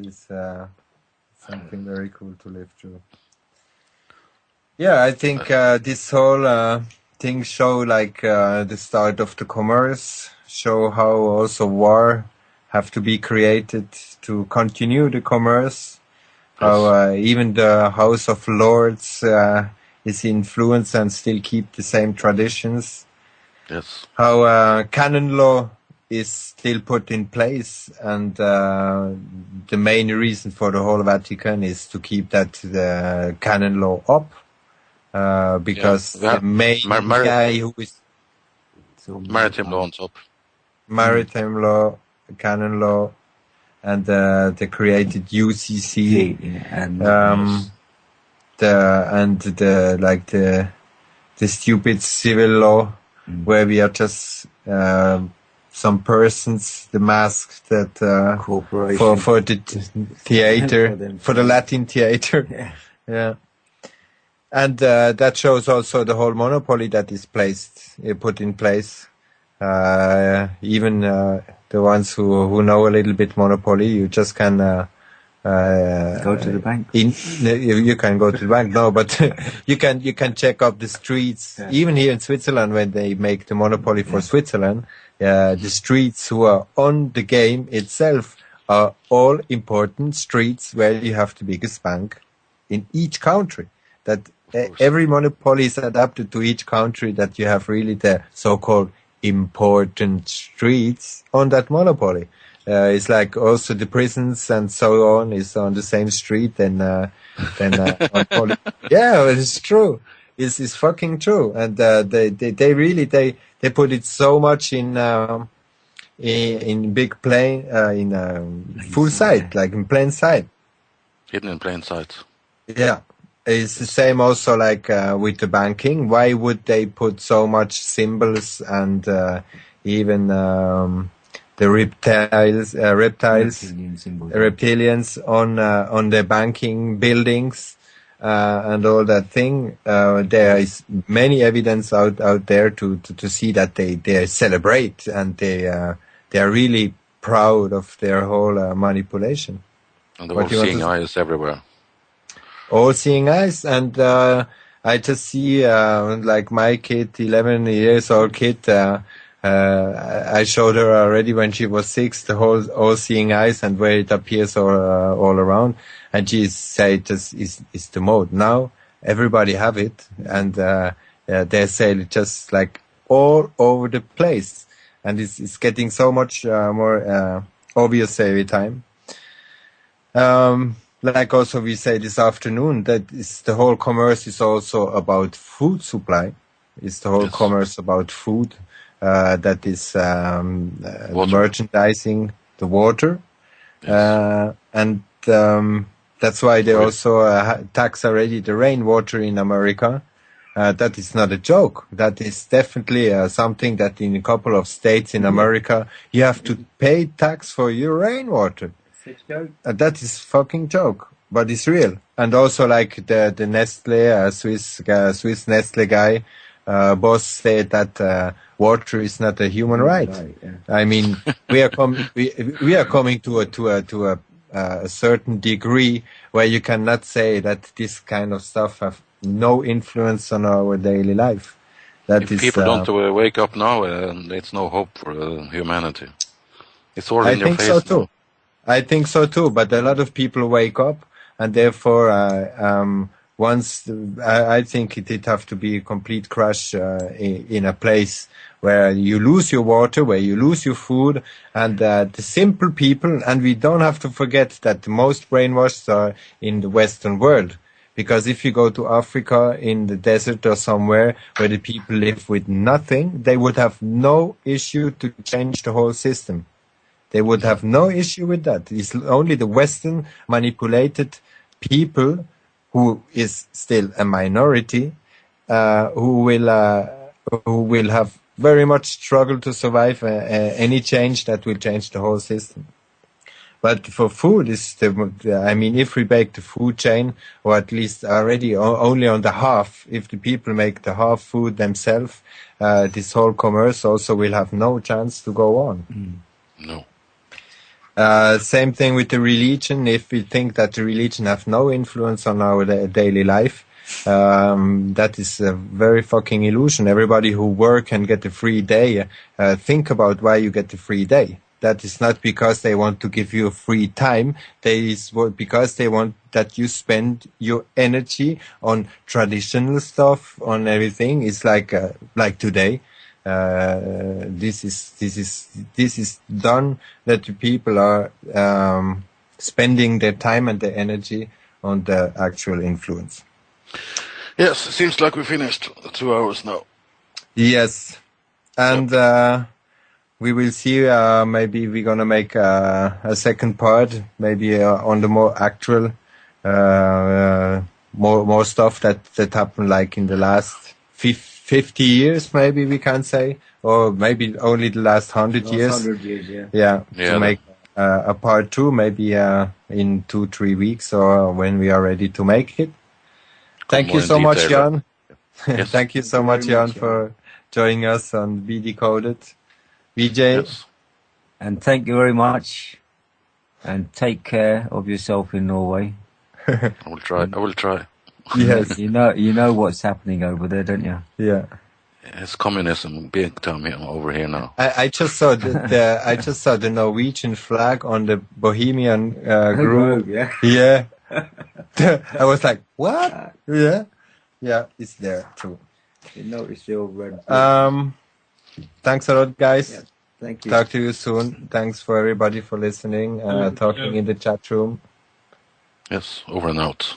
something very cool to live through. Yeah, I think this whole thing show like the start of the commerce, show how also war have to be created to continue the commerce, how even the House of Lords is influenced and still keep the same traditions. Yes. How canon law is still put in place, and the main reason for the whole Vatican is to keep that the canon law up. Because the main guy who is maritime law on top, maritime law, canon law, and the created UCC, the stupid civil law, where we are just some persons, the mask that for the theater, for the Latin theater, yeah. And that shows also the whole monopoly that is put in place. Even the ones who know a little bit monopoly, you just can go to the bank. You can go to the bank, no, but you can check up the streets. Yeah. Even here in Switzerland, when they make the monopoly for Switzerland, the streets who are on the game itself are all important streets where you have the biggest bank in each country. That every monopoly is adapted to each country, that you have really the so-called important streets on that monopoly. It's like also the prisons and so on is on the same street monopoly. Yeah, it's true. It's fucking true. And they really put it so much in big plain, in full sight, like in plain sight. Hidden in plain sight. Yeah. It's the same also like with the banking. Why would they put so much symbols and even the reptilians on the banking buildings and all that thing? There is many evidence out there to see that they celebrate and they are really proud of their whole manipulation. And the all-seeing eyes everywhere. All-seeing eyes, and I just see like my kid, 11 years old kid. I showed her already when she was 6 the whole all-seeing eyes and where it appears all around, and she said just is the mode now. Everybody have it, and they say it just like all over the place. and it's getting so much more obvious every time. Like also we say this afternoon, that is the whole commerce is also about food supply. It's the whole Yes. commerce about food. That is the Water. merchandising, the water, Yes. and that's why they also tax already the rainwater in America. That is not a joke. That is definitely something that in a couple of states in America you have to pay tax for your rainwater. That is fucking joke, but it's real. And also like the Nestle, Swiss Nestle guy, boss said that water is not a human right. I mean, we are coming to a certain degree where you cannot say that this kind of stuff have no influence on our daily life. That If is, people don't wake up now, it's no hope for humanity. It's all I in your think face so too. now. I think so too, but a lot of people wake up, and therefore, I think it did have to be a complete crash in a place where you lose your water, where you lose your food, and the simple people, and we don't have to forget that the most brainwashed are in the Western world. Because if you go to Africa in the desert or somewhere where the people live with nothing, they would have no issue to change the whole system. They would have no issue with that. It's only the Western manipulated people, who is still a minority, who will have very much struggle to survive any change that will change the whole system. But for food, if we make the food chain, or at least already only on the half, if the people make the half food themselves, this whole commerce also will have no chance to go on. No. Same thing with the religion. If we think that the religion have no influence on our daily life, that is a very fucking illusion. Everybody who work and get a free day, think about why you get the free day. That is not because they want to give you a free time. Because they want that you spend your energy on traditional stuff, on everything. It's like today. This is done that the people are spending their time and their energy on the actual influence. Yes, it seems like we finished 2 hours now. Yes, and we will see. Maybe we're gonna make a second part, maybe on the more actual, more stuff that happened like in the last 50 years, maybe we can say, or maybe only the last 100 years. 100 years, Yeah, to make a part 2, maybe in 2-3 weeks, or when we are ready to make it. Thank you so much, Jan. Yes. Thank you so much, Jan, for joining us on BDcoded. BJ. Yes. And thank you very much. And take care of yourself in Norway. I will try. Yes. You know what's happening over there, don't you? Yeah. It's communism big time over here now. I just saw the Norwegian flag on the Bohemian group. Yeah. I was like, what? Yeah, it's there too. You know it's still red. Thanks a lot, guys. Yeah, thank you. Talk to you soon. Thanks for everybody for listening, talking in the chat room. Yes, over and out.